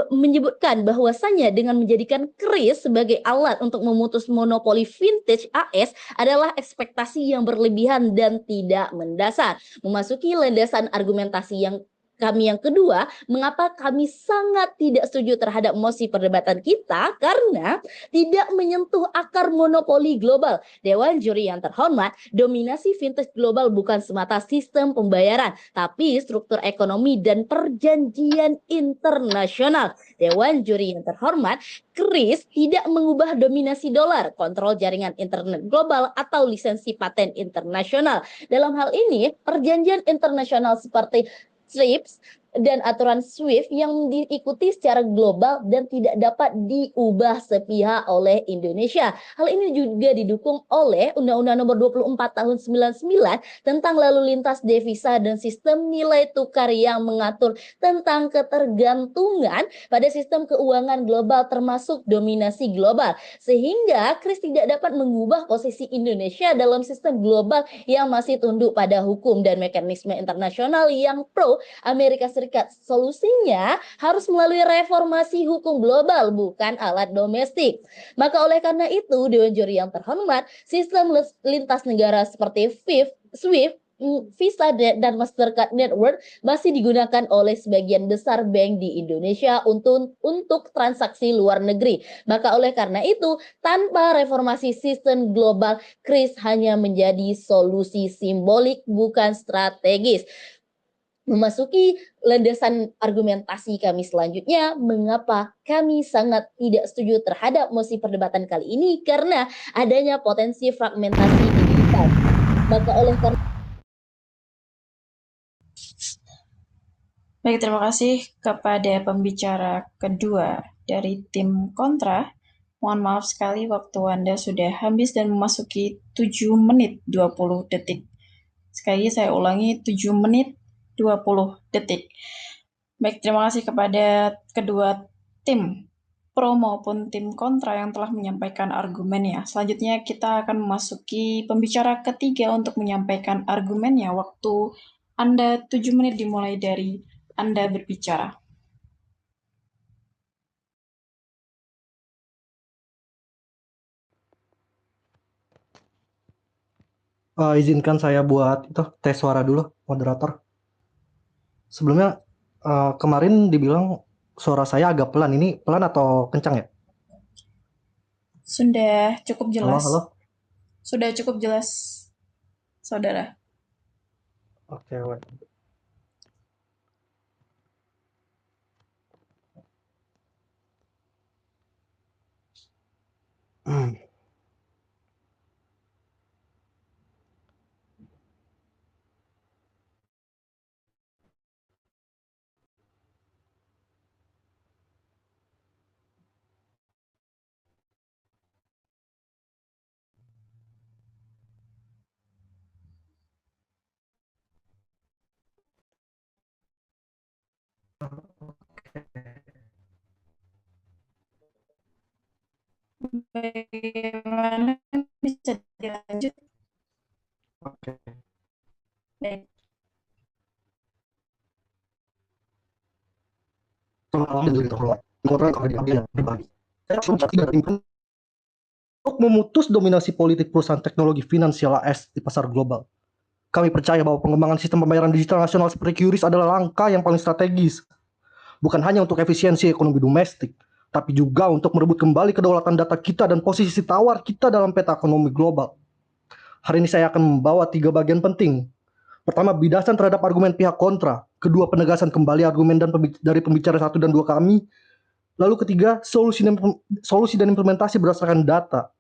menyebutkan bahwasannya dengan menjadikan Kris sebagai alat untuk memutus monopoli fintech AS adalah ekspektasi yang berlebihan dan tidak mendasar. Memasuki landasan argumentasi yang kami yang kedua, mengapa kami sangat tidak setuju terhadap mosi perdebatan kita, karena tidak menyentuh akar monopoli global. Dewan Juri yang terhormat, dominasi fintech global bukan semata sistem pembayaran, tapi struktur ekonomi dan perjanjian internasional. Dewan Juri yang terhormat, Kris tidak mengubah dominasi dolar, kontrol jaringan internet global, atau lisensi paten internasional. Dalam hal ini, perjanjian internasional seperti TRIPS dan aturan SWIFT yang diikuti secara global dan tidak dapat diubah sepihak oleh Indonesia. Hal ini juga didukung oleh Undang-Undang Nomor 24 Tahun 99 tentang lalu lintas devisa dan sistem nilai tukar yang mengatur tentang ketergantungan pada sistem keuangan global termasuk dominasi global. Sehingga Kris tidak dapat mengubah posisi Indonesia dalam sistem global yang masih tunduk pada hukum dan mekanisme internasional yang pro Amerika Serikat. Solusinya harus melalui reformasi hukum global, bukan alat domestik. Maka oleh karena itu, Dewan Juri yang terhormat, sistem lintas negara seperti SWIFT, Visa dan Mastercard Network masih digunakan oleh sebagian besar bank di Indonesia untuk transaksi luar negeri. Maka oleh karena itu, tanpa reformasi sistem global, Kris hanya menjadi solusi simbolik, bukan strategis. Memasuki landasan argumentasi kami selanjutnya, mengapa kami sangat tidak setuju terhadap mosi perdebatan kali ini, karena adanya potensi fragmentasi digital. Maka oleh karena Baik, terima kasih kepada pembicara kedua dari tim kontra. Mohon maaf sekali waktu Anda sudah habis dan memasuki 7 menit 20 detik. Sekali lagi saya ulangi, 7 menit 20 detik. Baik, terima kasih kepada kedua tim pro maupun tim kontra yang telah menyampaikan argumennya. Selanjutnya kita akan memasuki pembicara ketiga untuk menyampaikan argumennya. Waktu Anda 7 menit dimulai dari Anda berbicara. Izinkan saya buat itu tes suara dulu, moderator. Sebelumnya kemarin dibilang suara saya agak pelan. Ini pelan atau kencang ya? Sudah cukup Halo, jelas. halo. Sudah cukup jelas, saudara. Oke, wait. Bagaimana bisa dilanjut? Oke. Baik. Selamat malam dan juga hormat. Mengurangi keadilan pribadi. Saya sudah tidak ada untuk memutus dominasi politik perusahaan teknologi finansial AS di pasar global. Kami percaya bahwa pengembangan sistem pembayaran digital nasional seperti QRIS adalah langkah yang paling strategis, bukan hanya untuk efisiensi ekonomi domestik, tapi juga untuk merebut kembali kedaulatan data kita dan posisi tawar kita dalam peta ekonomi global. Hari ini saya akan membawa 3 bagian penting. Pertama, bidasan terhadap argumen pihak kontra. Kedua, penegasan kembali argumen dari pembicara 1 dan 2 kami. Lalu ketiga, solusi dan implementasi berdasarkan data.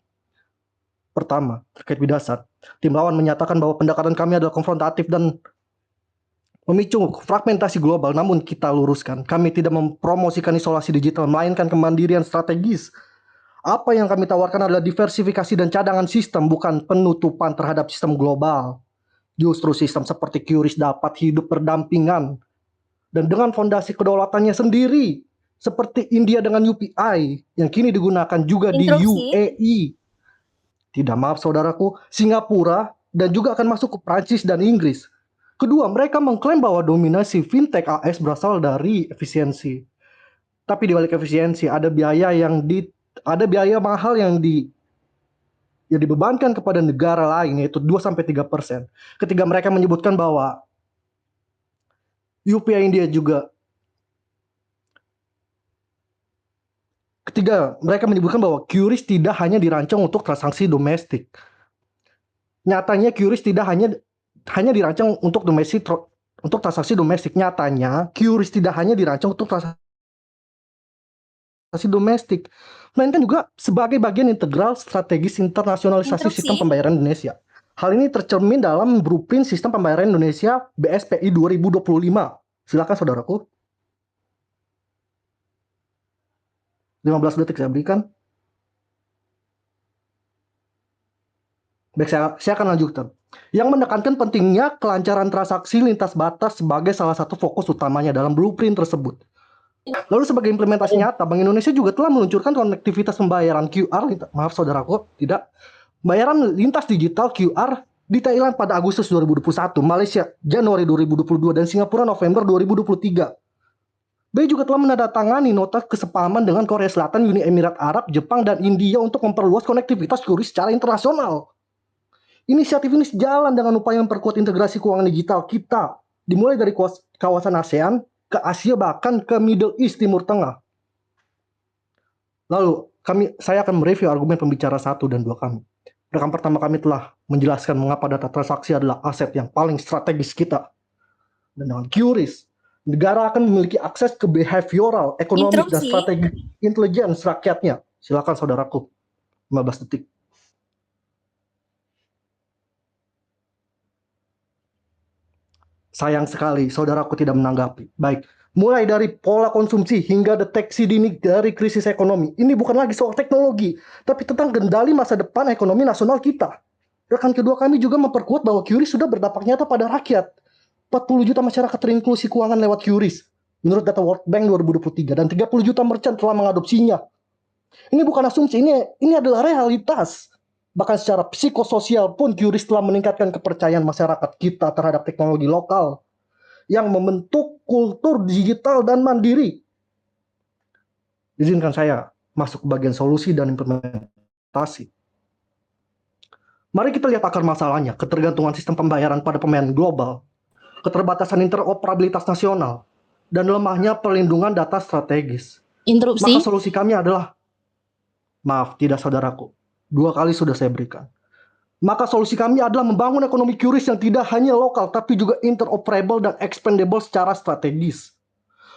Pertama, terkait bidasan. Tim lawan menyatakan bahwa pendekatan kami adalah konfrontatif dan memicu fragmentasi global, namun kita luruskan. Kami tidak mempromosikan isolasi digital, melainkan kemandirian strategis. Apa yang kami tawarkan adalah diversifikasi dan cadangan sistem, bukan penutupan terhadap sistem global. Justru sistem seperti QRIS dapat hidup berdampingan dan dengan fondasi kedaulatannya sendiri, seperti India dengan UPI yang kini digunakan juga di Interupsi. UAE. Tidak, maaf saudaraku, Singapura dan juga akan masuk ke Prancis dan Inggris. Kedua, mereka mengklaim bahwa dominasi fintech AS berasal dari efisiensi. Tapi di balik efisiensi ada biaya mahal yang dibebankan kepada negara lain, yaitu 2-3%. Ketika mereka menyebutkan bahwa UPI India juga Ketiga, mereka menyebutkan bahwa QRIS tidak hanya dirancang untuk transaksi domestik. Nyatanya QRIS tidak hanya dirancang untuk transaksi domestik. Nyatanya QRIS tidak hanya dirancang untuk transaksi domestik, melainkan juga sebagai bagian integral strategis internasionalisasi sistem Interupsi. pembayaran Indonesia. Hal ini tercermin dalam Blueprint Sistem Pembayaran Indonesia BSPI 2025. Silakan saudaraku. 15 detik saya berikan. Baik, saya akan lanjutkan. Yang menekankan pentingnya kelancaran transaksi lintas batas sebagai salah satu fokus utamanya dalam blueprint tersebut. Lalu sebagai implementasi nyata, Bank Indonesia juga telah meluncurkan konektivitas pembayaran QR, maaf saudaraku, tidak, bayaran lintas digital QR di Thailand pada Agustus 2021, Malaysia Januari 2022, dan Singapura November 2023. BI juga telah menandatangani nota kesepahaman dengan Korea Selatan, Uni Emirat Arab, Jepang, dan India untuk memperluas konektivitas QRIS secara internasional. Inisiatif ini sejalan dengan upaya memperkuat integrasi keuangan digital kita, dimulai dari kawasan ASEAN, ke Asia, bahkan ke Middle East, Timur Tengah. Lalu, saya akan mereview argumen pembicara 1 dan 2 kami. Rekan pertama kami telah menjelaskan mengapa data transaksi adalah aset yang paling strategis kita. Dan dengan QRIS, negara akan memiliki akses ke behavioral, ekonomik, dan Interupsi. strategi intelligence rakyatnya. Silakan saudaraku, 15 detik. Sayang sekali, saudaraku tidak menanggapi. Baik, mulai dari pola konsumsi hingga deteksi dini dari krisis ekonomi. Ini bukan lagi soal teknologi, tapi tentang kendali masa depan ekonomi nasional kita. Rekan kedua kami juga memperkuat bahwa QRIS sudah berdampak nyata pada rakyat. 40 juta masyarakat terinklusi keuangan lewat QRIS, menurut data World Bank 2023, dan 30 juta merchant telah mengadopsinya. Ini bukan asumsi, ini adalah realitas. Bahkan secara psikososial pun QRIS telah meningkatkan kepercayaan masyarakat kita terhadap teknologi lokal yang membentuk kultur digital dan mandiri. Izinkan saya masuk ke bagian solusi dan implementasi. Mari kita lihat akar masalahnya, ketergantungan sistem pembayaran pada pemain global, keterbatasan interoperabilitas nasional, dan lemahnya perlindungan data strategis. Maka Interupsi. solusi kami adalah, maaf, tidak saudaraku, 2 kali sudah saya berikan. Maka solusi kami adalah membangun ekonomi QRIS yang tidak hanya lokal, tapi juga interoperable dan expandable secara strategis.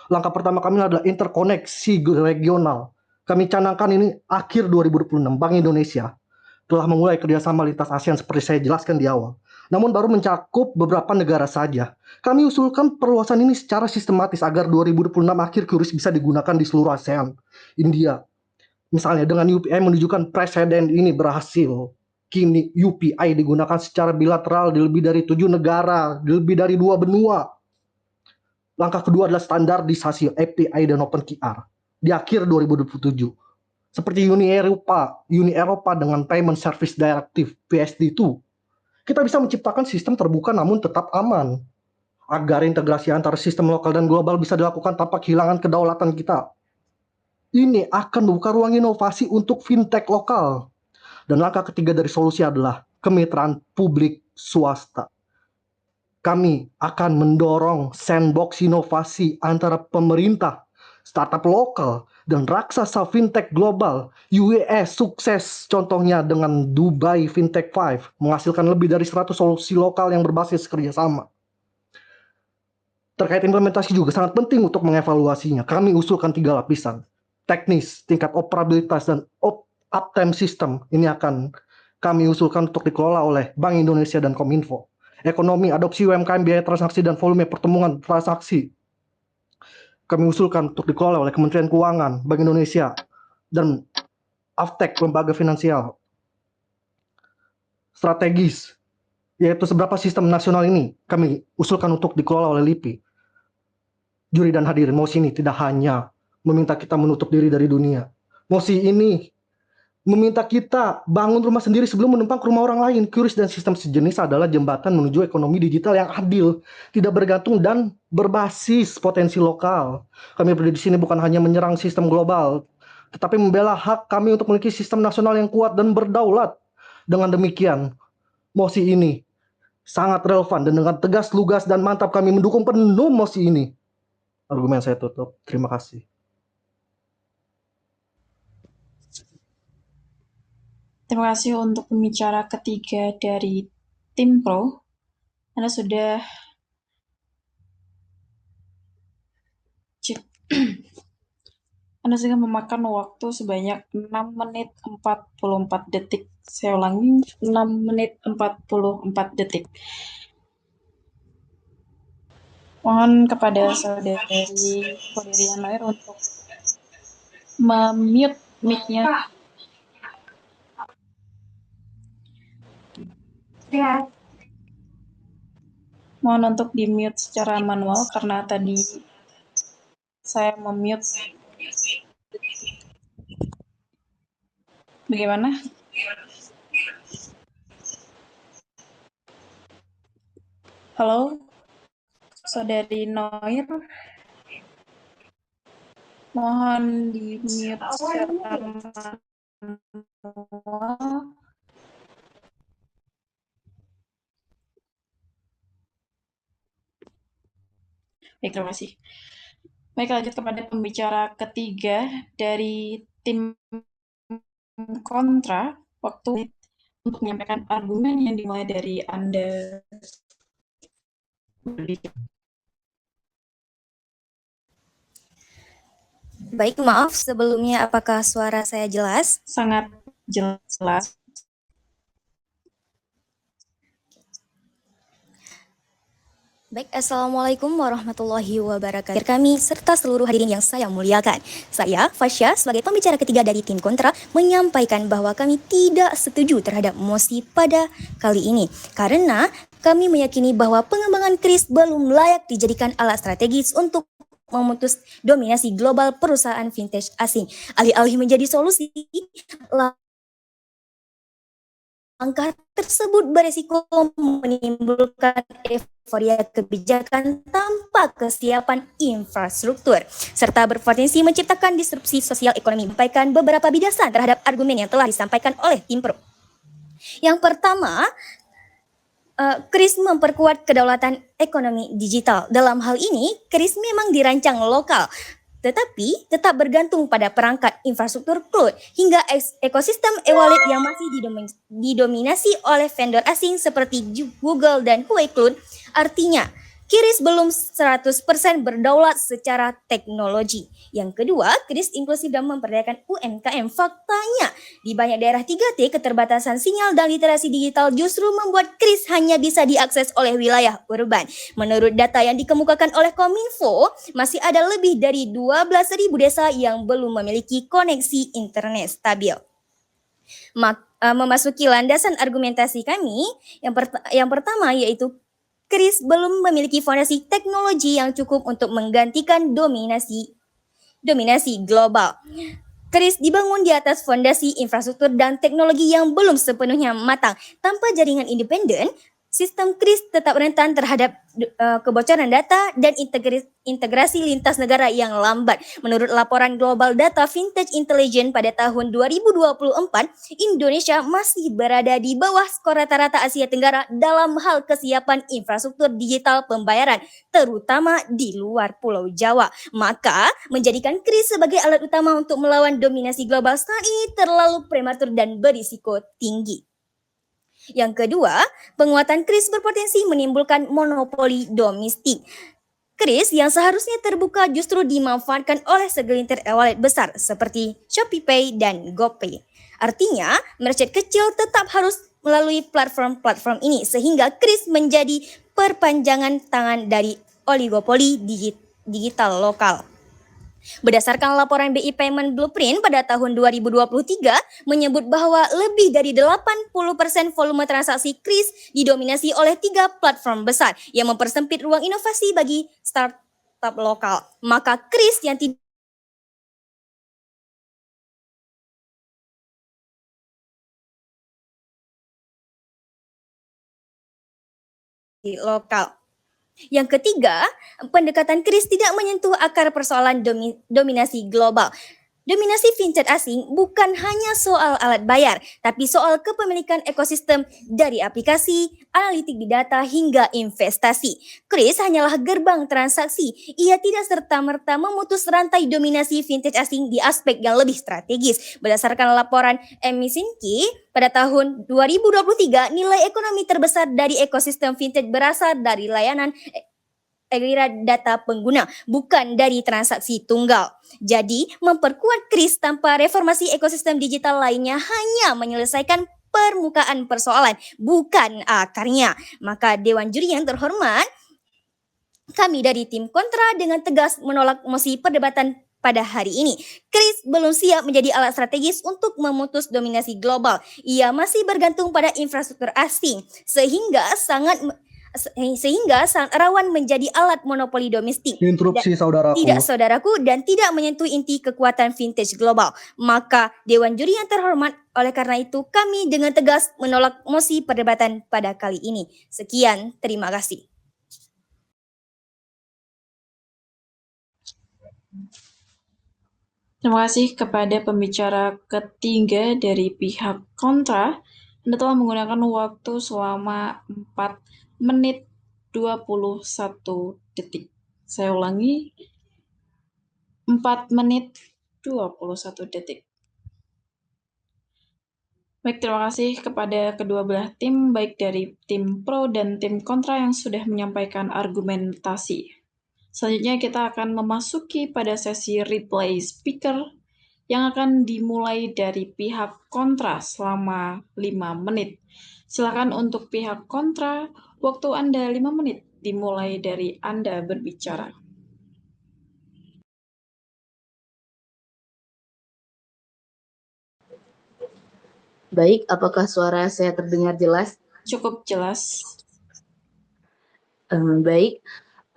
Langkah pertama kami adalah interkoneksi regional. Kami canangkan ini akhir 2026, Bank Indonesia telah memulai kerjasama lintas ASEAN seperti saya jelaskan di awal. Namun baru mencakup beberapa negara saja. Kami usulkan perluasan ini secara sistematis agar 2026 akhir QRIS bisa digunakan di seluruh ASEAN. India, misalnya dengan UPI menunjukkan presiden ini berhasil. Kini UPI digunakan secara bilateral di lebih dari 7 negara, di lebih dari 2 benua. Langkah kedua adalah standarisasi API dan OpenQR di akhir 2027. Seperti Uni Eropa dengan Payment Service Directive PSD2. Kita bisa menciptakan sistem terbuka namun tetap aman. Agar integrasi antara sistem lokal dan global bisa dilakukan tanpa kehilangan kedaulatan kita. Ini akan membuka ruang inovasi untuk fintech lokal. Dan langkah ketiga dari solusi adalah kemitraan publik swasta. Kami akan mendorong sandbox inovasi antara pemerintah, startup lokal, dan raksasa fintech global. UAE sukses contohnya dengan Dubai Fintech 5 menghasilkan lebih dari 100 solusi lokal yang berbasis kerjasama. Terkait implementasi juga sangat penting untuk mengevaluasinya. Kami usulkan 3 lapisan. Teknis, tingkat operabilitas, dan uptime system. Ini akan kami usulkan untuk dikelola oleh Bank Indonesia dan Kominfo. Ekonomi, adopsi UMKM, biaya transaksi, dan volume pertemuan transaksi. Kami usulkan untuk dikelola oleh Kementerian Keuangan, Bank Indonesia, dan Aftek, lembaga finansial. Strategis, yaitu seberapa sistem nasional ini kami usulkan untuk dikelola oleh LIPI. Juri dan hadirin, mosi ini tidak hanya meminta kita menutup diri dari dunia. Mosi ini meminta kita bangun rumah sendiri sebelum menumpang ke rumah orang lain. QRIS dan sistem sejenis adalah jembatan menuju ekonomi digital yang adil, tidak bergantung dan berbasis potensi lokal. Kami berdiri di sini bukan hanya menyerang sistem global, tetapi membela hak kami untuk memiliki sistem nasional yang kuat dan berdaulat. Dengan demikian, mosi ini sangat relevan dan dengan tegas, lugas, dan mantap kami mendukung penuh mosi ini. Argumen saya tutup. Terima kasih. Terima kasih untuk pembicara ketiga dari tim Pro. Anda sudah Anda sudah memakan waktu sebanyak 6 menit 44 detik. Saya ulangi, 6 menit 44 detik. Mohon kepada saudari Kodirian Noir untuk memute mic-nya. Ya. Mohon untuk di-mute secara manual karena tadi saya memute. Bagaimana? Halo, saudari Noir. Mohon di-mute secara manual. Baik, terima kasih. Baik, lanjut kepada pembicara ketiga dari tim kontra. Waktu untuk menyampaikan argumen yang dimulai dari Anda. Baik, maaf sebelumnya, apakah suara saya jelas? Sangat jelas. Baik, Assalamualaikum warahmatullahi wabarakatuh. Kami serta seluruh hadirin yang saya muliakan. Saya, Fasya, sebagai pembicara ketiga dari tim kontra, menyampaikan bahwa kami tidak setuju terhadap mosi pada kali ini. Karena kami meyakini bahwa pengembangan QRIS belum layak dijadikan alat strategis untuk memutus dominasi global perusahaan fintech asing. Alih-alih menjadi solusi, langkah tersebut beresiko menimbulkan euforia kebijakan tanpa kesiapan infrastruktur, serta berpotensi menciptakan disrupsi sosial ekonomi. Sampaikan beberapa bidasan terhadap argumen yang telah disampaikan oleh tim Pro. Yang pertama, KRIS memperkuat kedaulatan ekonomi digital. Dalam hal ini, KRIS memang dirancang lokal, tetapi tetap bergantung pada perangkat infrastruktur cloud hingga ekosistem e-wallet yang masih didominasi oleh vendor asing seperti Google dan Huawei Cloud. Artinya, KRIS belum 100% berdaulat secara teknologi. Yang kedua, KRIS inklusif dan memperdayakan UMKM. Faktanya, di banyak daerah 3T, keterbatasan sinyal dan literasi digital justru membuat KRIS hanya bisa diakses oleh wilayah urban. Menurut data yang dikemukakan oleh Kominfo, masih ada lebih dari 12.000 desa yang belum memiliki koneksi internet stabil. Memasuki landasan argumentasi kami, yang pertama yaitu KRIS belum memiliki fondasi teknologi yang cukup untuk menggantikan dominasi global. KRIS dibangun di atas fondasi infrastruktur dan teknologi yang belum sepenuhnya matang. Tanpa jaringan independen, sistem KRIS tetap rentan terhadap kebocoran data dan integrasi lintas negara yang lambat. Menurut laporan Global Data Vintage Intelligence pada tahun 2024, Indonesia masih berada di bawah skor rata-rata Asia Tenggara dalam hal kesiapan infrastruktur digital pembayaran, terutama di luar Pulau Jawa. Maka, menjadikan KRIS sebagai alat utama untuk melawan dominasi global saat ini terlalu prematur dan berisiko tinggi. Yang kedua, penguatan KRIS berpotensi menimbulkan monopoli domestik. KRIS yang seharusnya terbuka justru dimanfaatkan oleh segelintir e-wallet besar seperti ShopeePay dan GoPay. Artinya, merchant kecil tetap harus melalui platform-platform ini sehingga KRIS menjadi perpanjangan tangan dari oligopoli digital lokal. Berdasarkan laporan BI Payment Blueprint pada tahun 2023 menyebut bahwa lebih dari 80% volume transaksi KRIS didominasi oleh 3 platform besar yang mempersempit ruang inovasi bagi startup lokal. Maka KRIS yang tidak lokal. Yang ketiga, pendekatan KRIS tidak menyentuh akar persoalan dominasi global. Dominasi fintech asing bukan hanya soal alat bayar, tapi soal kepemilikan ekosistem dari aplikasi, analitik di data, hingga investasi. KRIS hanyalah gerbang transaksi. Ia tidak serta-merta memutus rantai dominasi fintech asing di aspek yang lebih strategis. Berdasarkan laporan McKinsey, pada tahun 2023, nilai ekonomi terbesar dari ekosistem fintech berasal dari layanan agregat data pengguna, bukan dari transaksi tunggal. Jadi, memperkuat KRIS tanpa reformasi ekosistem digital lainnya hanya menyelesaikan permukaan persoalan, bukan akarnya. Maka Dewan Juri yang terhormat, kami dari tim kontra dengan tegas menolak mosi perdebatan pada hari ini. KRIS belum siap menjadi alat strategis untuk memutus dominasi global. Ia masih bergantung pada infrastruktur asing, sehingga sangat rawan menjadi alat monopoli domestik. Interupsi saudaraku. Tidak saudaraku, dan tidak menyentuh inti kekuatan vintage global. Maka Dewan Juri yang terhormat, oleh karena itu kami dengan tegas menolak mosi perdebatan pada kali ini. Sekian, terima kasih. Terima kasih kepada pembicara ketiga dari pihak kontra. Anda telah menggunakan waktu selama 4 menit 21 detik. Saya ulangi, 4 menit 21 detik. Baik, terima kasih kepada kedua belah tim, baik dari tim pro dan tim kontra yang sudah menyampaikan argumentasi. Selanjutnya kita akan memasuki pada sesi replay speaker yang akan dimulai dari pihak kontra selama 5 menit. Silakan untuk pihak kontra, waktu Anda 5 menit dimulai dari Anda berbicara. Baik, apakah suara saya terdengar jelas? Cukup jelas. Baik,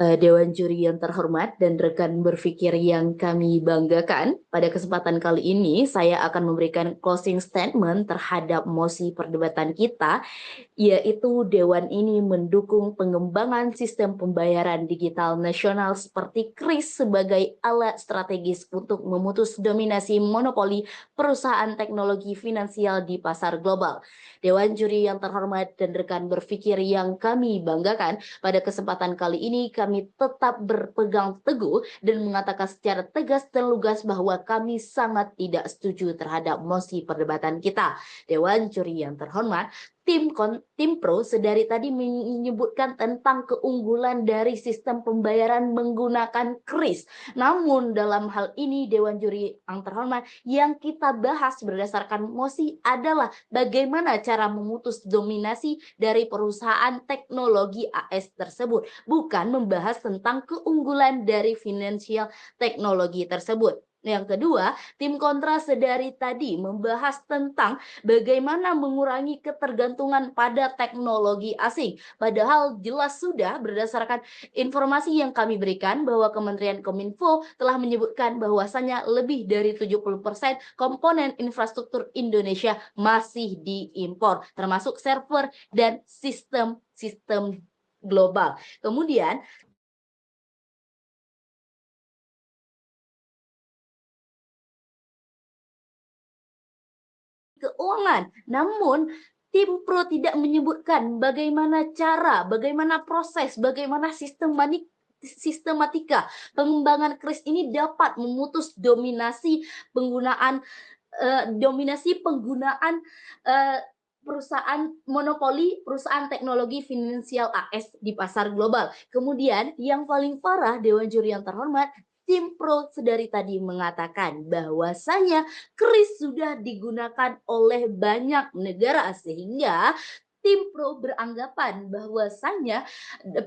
Dewan Juri yang terhormat dan rekan berpikir yang kami banggakan, pada kesempatan kali ini saya akan memberikan closing statement terhadap mosi perdebatan kita, yaitu Dewan ini mendukung pengembangan sistem pembayaran digital nasional seperti KRIS sebagai alat strategis untuk memutus dominasi monopoli perusahaan teknologi finansial di pasar global. Dewan Juri yang terhormat dan rekan berpikir yang kami banggakan, pada kesempatan kali ini kami tetap berpegang teguh dan mengatakan secara tegas dan lugas bahwa kami sangat tidak setuju terhadap mosi perdebatan kita. Dewan Juri yang terhormat, Tim Pro sedari tadi menyebutkan tentang keunggulan dari sistem pembayaran menggunakan KRIS. Namun dalam hal ini Dewan Juri yang terhormat, yang kita bahas berdasarkan mosi adalah bagaimana cara memutus dominasi dari perusahaan teknologi AS tersebut, bukan membahas tentang keunggulan dari financial teknologi tersebut. Yang kedua, tim kontra sedari tadi membahas tentang bagaimana mengurangi ketergantungan pada teknologi asing. Padahal jelas sudah berdasarkan informasi yang kami berikan bahwa Kementerian Kominfo telah menyebutkan bahwasanya lebih dari 70% komponen infrastruktur Indonesia masih diimpor, termasuk server dan sistem global. Kemudian keuangan. Namun tim Pro tidak menyebutkan bagaimana cara, bagaimana proses, bagaimana sistematika pengembangan KRIS ini dapat memutus dominasi penggunaan perusahaan monopoli, perusahaan teknologi finansial AS di pasar global. Kemudian yang paling parah, Dewan Juri yang terhormat, tim Pro sedari tadi mengatakan bahwasanya KRIS sudah digunakan oleh banyak negara, sehingga tim Pro beranggapan bahwasanya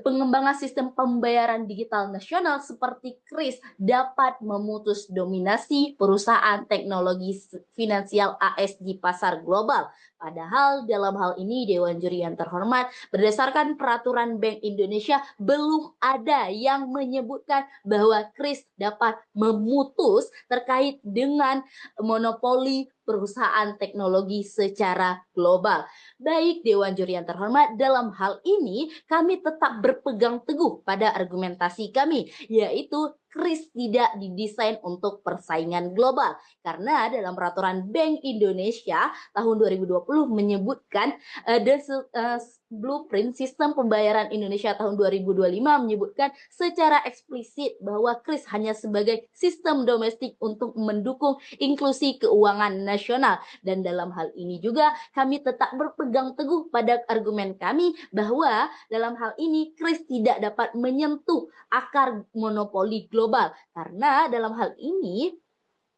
pengembangan sistem pembayaran digital nasional seperti KRIS dapat memutus dominasi perusahaan teknologi finansial AS di pasar global. Padahal dalam hal ini Dewan Juri yang terhormat, berdasarkan peraturan Bank Indonesia belum ada yang menyebutkan bahwa KRIS dapat memutus terkait dengan monopoli perusahaan teknologi secara global. Baik Dewan Juri yang terhormat, dalam hal ini kami tetap berpegang teguh pada argumentasi kami, yaitu KRIS tidak didesain untuk persaingan global. Karena dalam peraturan Bank Indonesia tahun 2020 menyebutkan blueprint sistem pembayaran Indonesia tahun 2025 menyebutkan secara eksplisit bahwa KRIS hanya sebagai sistem domestik untuk mendukung inklusi keuangan nasional. Dan dalam hal ini juga kami tetap berpegang teguh pada argumen kami bahwa dalam hal ini KRIS tidak dapat menyentuh akar monopoli global, karena dalam hal ini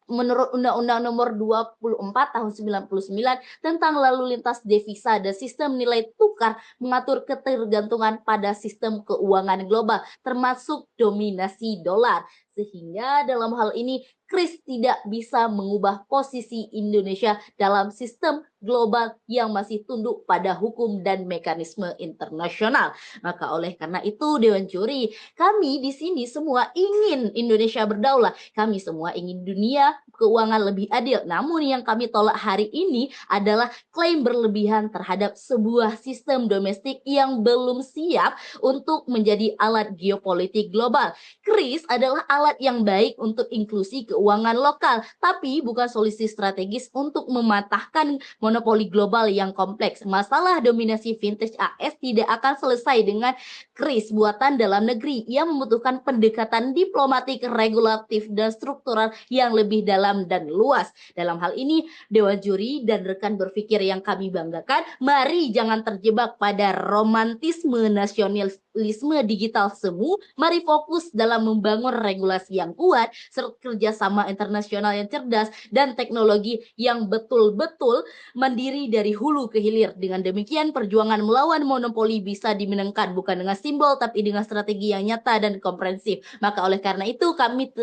menurut Undang-Undang Nomor 24 Tahun 99 tentang lalu lintas devisa dan sistem nilai tukar mengatur ketergantungan pada sistem keuangan global termasuk dominasi dolar, sehingga dalam hal ini KRIS tidak bisa mengubah posisi Indonesia dalam sistem global yang masih tunduk pada hukum dan mekanisme internasional. Maka oleh karena itu Dewan Juri, kami di sini semua ingin Indonesia berdaulat, kami semua ingin dunia keuangan lebih adil. Namun yang kami tolak hari ini adalah klaim berlebihan terhadap sebuah sistem domestik yang belum siap untuk menjadi alat geopolitik global. KRIS adalah alat yang baik untuk inklusi keuangan lokal, tapi bukan solusi strategis untuk mematahkan monopoli global yang kompleks. Masalah dominasi vintage AS tidak akan selesai dengan KRIS buatan dalam negeri. Ia membutuhkan pendekatan diplomatik, regulatif, dan struktural yang lebih dalam dan luas. Dalam hal ini, Dewan Juri dan rekan berpikir yang kami banggakan, mari jangan terjebak pada romantisme nasionalisme digital semu. Mari fokus dalam membangun regulasi yang kuat, serta kerjasama internasional yang cerdas, dan teknologi yang betul-betul mandiri dari hulu ke hilir. Dengan demikian, perjuangan melawan monopoli bisa dimenangkan bukan dengan simbol, tapi dengan strategi yang nyata dan komprehensif. Maka oleh karena itu, kami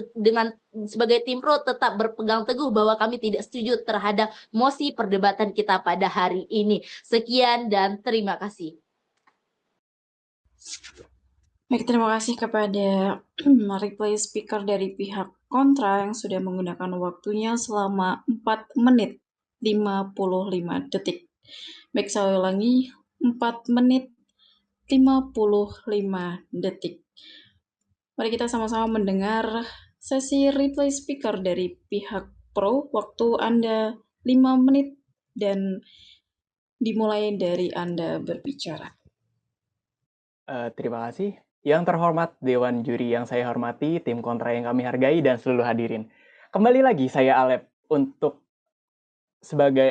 sebagai tim Pro tetap berpegang teguh bahwa kami tidak setuju terhadap mosi perdebatan kita pada hari ini. Sekian dan terima kasih. Baik, terima kasih kepada replay speaker dari pihak kontra yang sudah menggunakan waktunya selama 4 menit 55 detik. Baik, saya ulangi, 4 menit 55 detik. Mari kita sama-sama mendengar sesi replay speaker dari pihak pro. Waktu Anda 5 menit dan dimulai dari Anda berbicara. Terima kasih. Yang terhormat Dewan Juri yang saya hormati, tim kontra yang kami hargai, dan seluruh hadirin. Kembali lagi saya Alep untuk sebagai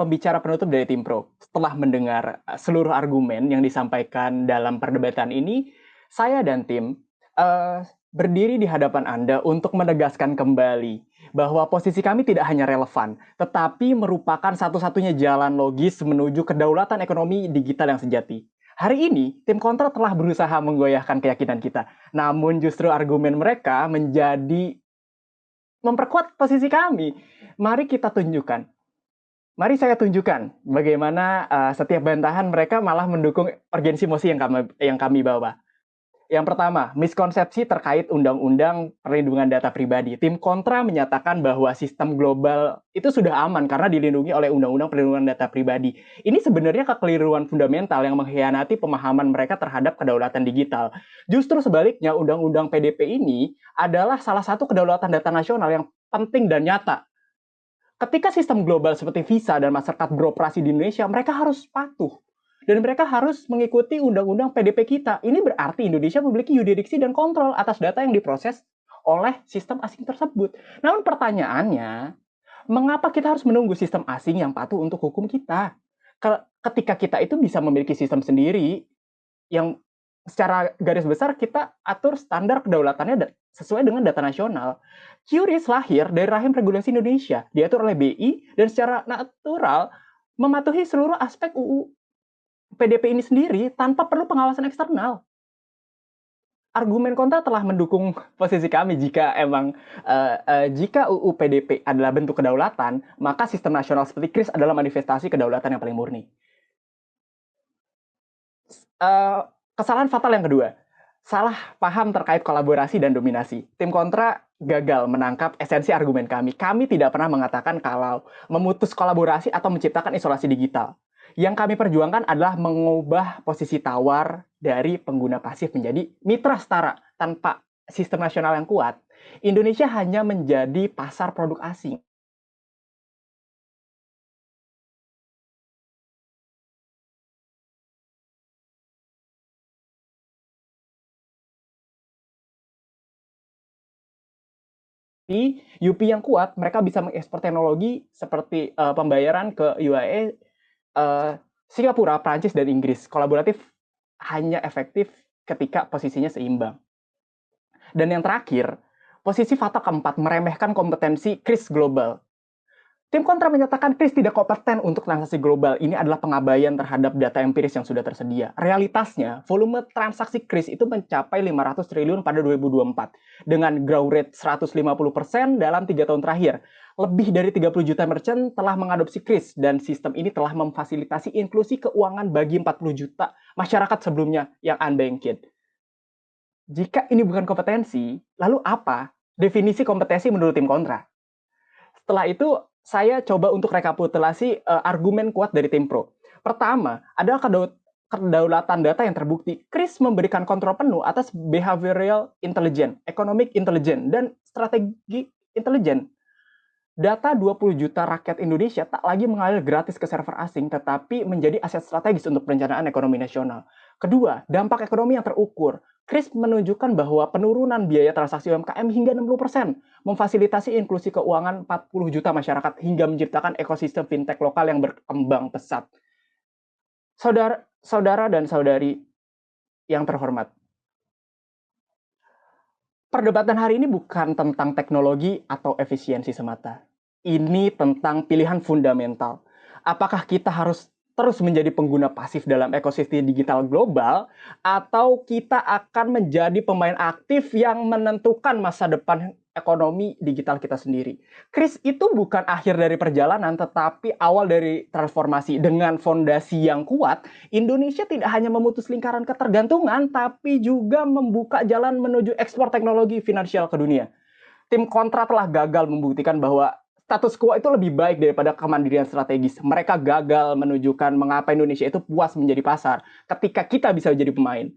pembicara penutup dari tim pro. Setelah mendengar seluruh argumen yang disampaikan dalam perdebatan ini, saya dan tim berdiri di hadapan Anda untuk menegaskan kembali bahwa posisi kami tidak hanya relevan, tetapi merupakan satu-satunya jalan logis menuju kedaulatan ekonomi digital yang sejati. Hari ini, tim kontra telah berusaha menggoyahkan keyakinan kita. Namun justru argumen mereka menjadi memperkuat posisi kami. Mari kita tunjukkan. Mari saya tunjukkan bagaimana setiap bantahan mereka malah mendukung urgensi mosi yang kami bawa. Yang pertama, miskonsepsi terkait Undang-Undang Perlindungan Data Pribadi. Tim kontra menyatakan bahwa sistem global itu sudah aman karena dilindungi oleh Undang-Undang Perlindungan Data Pribadi. Ini sebenarnya kekeliruan fundamental yang mengkhianati pemahaman mereka terhadap kedaulatan digital. Justru sebaliknya, Undang-Undang PDP ini adalah salah satu kedaulatan data nasional yang penting dan nyata. Ketika sistem global seperti Visa dan Mastercard beroperasi di Indonesia, mereka harus patuh. Dan mereka harus mengikuti undang-undang PDP kita. Ini berarti Indonesia memiliki yurisdiksi dan kontrol atas data yang diproses oleh sistem asing tersebut. Namun pertanyaannya, mengapa kita harus menunggu sistem asing yang patuh untuk hukum kita? Ketika kita itu bisa memiliki sistem sendiri yang secara garis besar kita atur standar kedaulatannya sesuai dengan data nasional. QRIS lahir dari rahim regulasi Indonesia, diatur oleh BI dan secara natural mematuhi seluruh aspek UU PDP ini sendiri tanpa perlu pengawasan eksternal. Argumen kontra telah mendukung posisi kami jika jika UU PDP adalah bentuk kedaulatan, maka sistem nasional seperti KRIS adalah manifestasi kedaulatan yang paling murni. Kesalahan fatal yang kedua, salah paham terkait kolaborasi dan dominasi. Tim kontra gagal menangkap esensi argumen kami. Kami tidak pernah mengatakan kalau memutus kolaborasi atau menciptakan isolasi digital. Yang kami perjuangkan adalah mengubah posisi tawar dari pengguna pasif menjadi mitra setara. Tanpa sistem nasional yang kuat, Indonesia hanya menjadi pasar produk asing. UP yang kuat, mereka bisa mengekspor teknologi seperti pembayaran ke UAE, Singapura, Prancis, dan Inggris. Kolaboratif hanya efektif ketika posisinya seimbang. Dan yang terakhir, posisi fatal keempat, meremehkan kompetensi KRIS global. Tim kontra menyatakan KRIS tidak kompeten untuk transaksi global. Ini adalah pengabaian terhadap data empiris yang sudah tersedia. Realitasnya, volume transaksi KRIS itu mencapai 500 triliun pada 2024 dengan growth rate 150% dalam 3 tahun terakhir. Lebih dari 30 juta merchant telah mengadopsi KRIS dan sistem ini telah memfasilitasi inklusi keuangan bagi 40 juta masyarakat sebelumnya yang unbanked. Jika ini bukan kompetensi, lalu apa definisi kompetensi menurut tim kontra? Setelah itu, saya coba untuk rekapitulasi argumen kuat dari tim pro. Pertama, adalah kedaulatan data yang terbukti. KRIS memberikan kontrol penuh atas behavioral intelligence, economic intelligence, dan strategi intelijen. Data 20 juta rakyat Indonesia tak lagi mengalir gratis ke server asing, tetapi menjadi aset strategis untuk perencanaan ekonomi nasional. Kedua, dampak ekonomi yang terukur. KRIS menunjukkan bahwa penurunan biaya transaksi UMKM hingga 60%, memfasilitasi inklusi keuangan 40 juta masyarakat, hingga menciptakan ekosistem fintech lokal yang berkembang pesat. Saudara dan saudari yang terhormat, perdebatan hari ini bukan tentang teknologi atau efisiensi semata. Ini tentang pilihan fundamental. Apakah kita harus terus menjadi pengguna pasif dalam ekosistem digital global, atau kita akan menjadi pemain aktif yang menentukan masa depan ekonomi digital kita sendiri. Kris itu bukan akhir dari perjalanan, tetapi awal dari transformasi. Dengan fondasi yang kuat, Indonesia tidak hanya memutus lingkaran ketergantungan, tapi juga membuka jalan menuju ekspor teknologi finansial ke dunia. Tim Kontra telah gagal membuktikan bahwa status quo itu lebih baik daripada kemandirian strategis. Mereka gagal menunjukkan mengapa Indonesia itu puas menjadi pasar ketika kita bisa jadi pemain.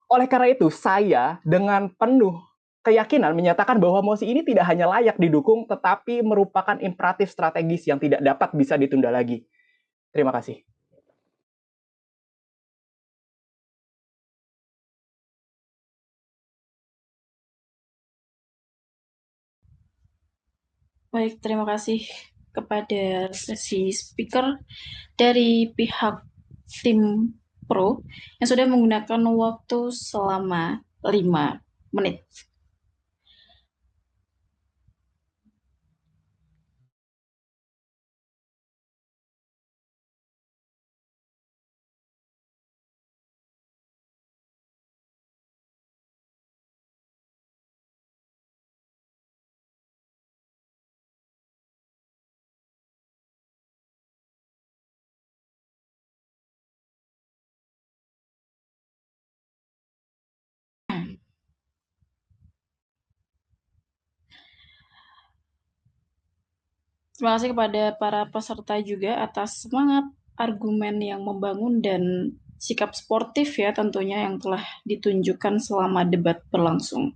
Oleh karena itu, saya dengan penuh keyakinan menyatakan bahwa mosi ini tidak hanya layak didukung, tetapi merupakan imperatif strategis yang tidak dapat bisa ditunda lagi. Terima kasih. Baik, terima kasih kepada sesi speaker dari pihak tim Pro yang sudah menggunakan waktu selama 5 menit. Terima kasih kepada para peserta juga atas semangat, argumen yang membangun, dan sikap sportif ya tentunya yang telah ditunjukkan selama debat berlangsung.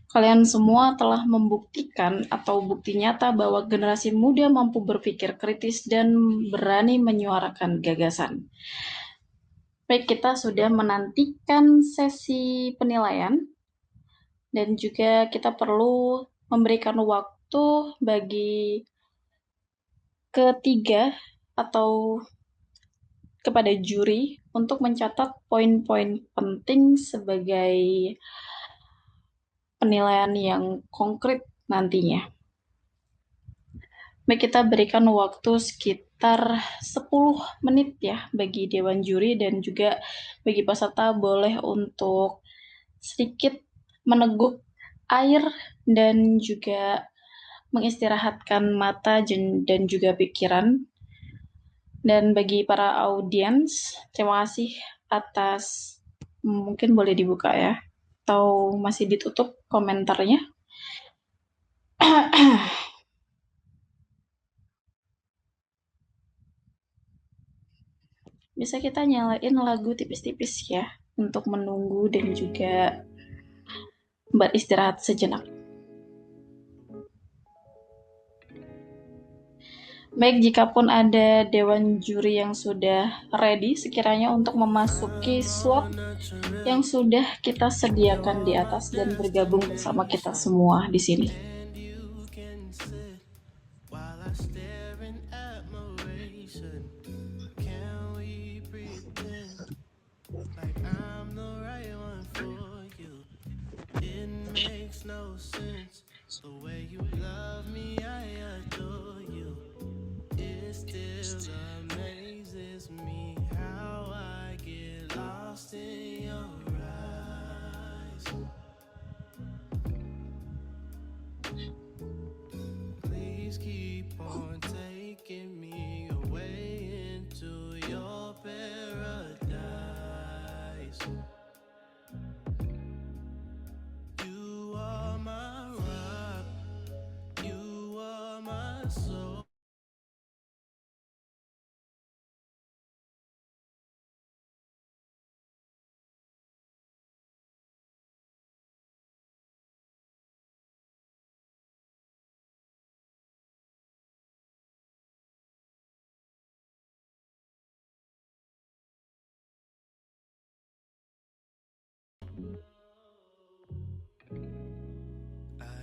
Kalian semua telah membuktikan atau bukti nyata bahwa generasi muda mampu berpikir kritis dan berani menyuarakan gagasan. Baik, kita sudah menantikan sesi penilaian dan juga kita perlu memberikan waktu bagi ketiga atau kepada juri untuk mencatat poin-poin penting sebagai penilaian yang konkret nantinya. Baik, kita berikan waktu sekitar 10 menit ya bagi dewan juri, dan juga bagi peserta boleh untuk sedikit meneguk air dan juga mengistirahatkan mata dan juga pikiran. Dan bagi para audiens, terima kasih atas, mungkin boleh dibuka ya, atau masih ditutup komentarnya. Bisa kita nyalain lagu tipis-tipis ya, untuk menunggu dan juga beristirahat sejenak. Baik, jikapun ada dewan juri yang sudah ready sekiranya untuk memasuki slot yang sudah kita sediakan di atas dan bergabung bersama kita semua di sini.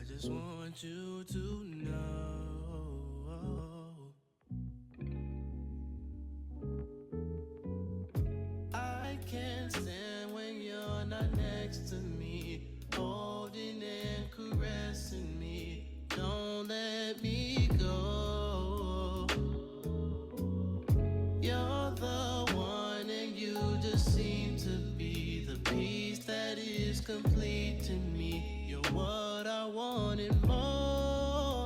I just want you to know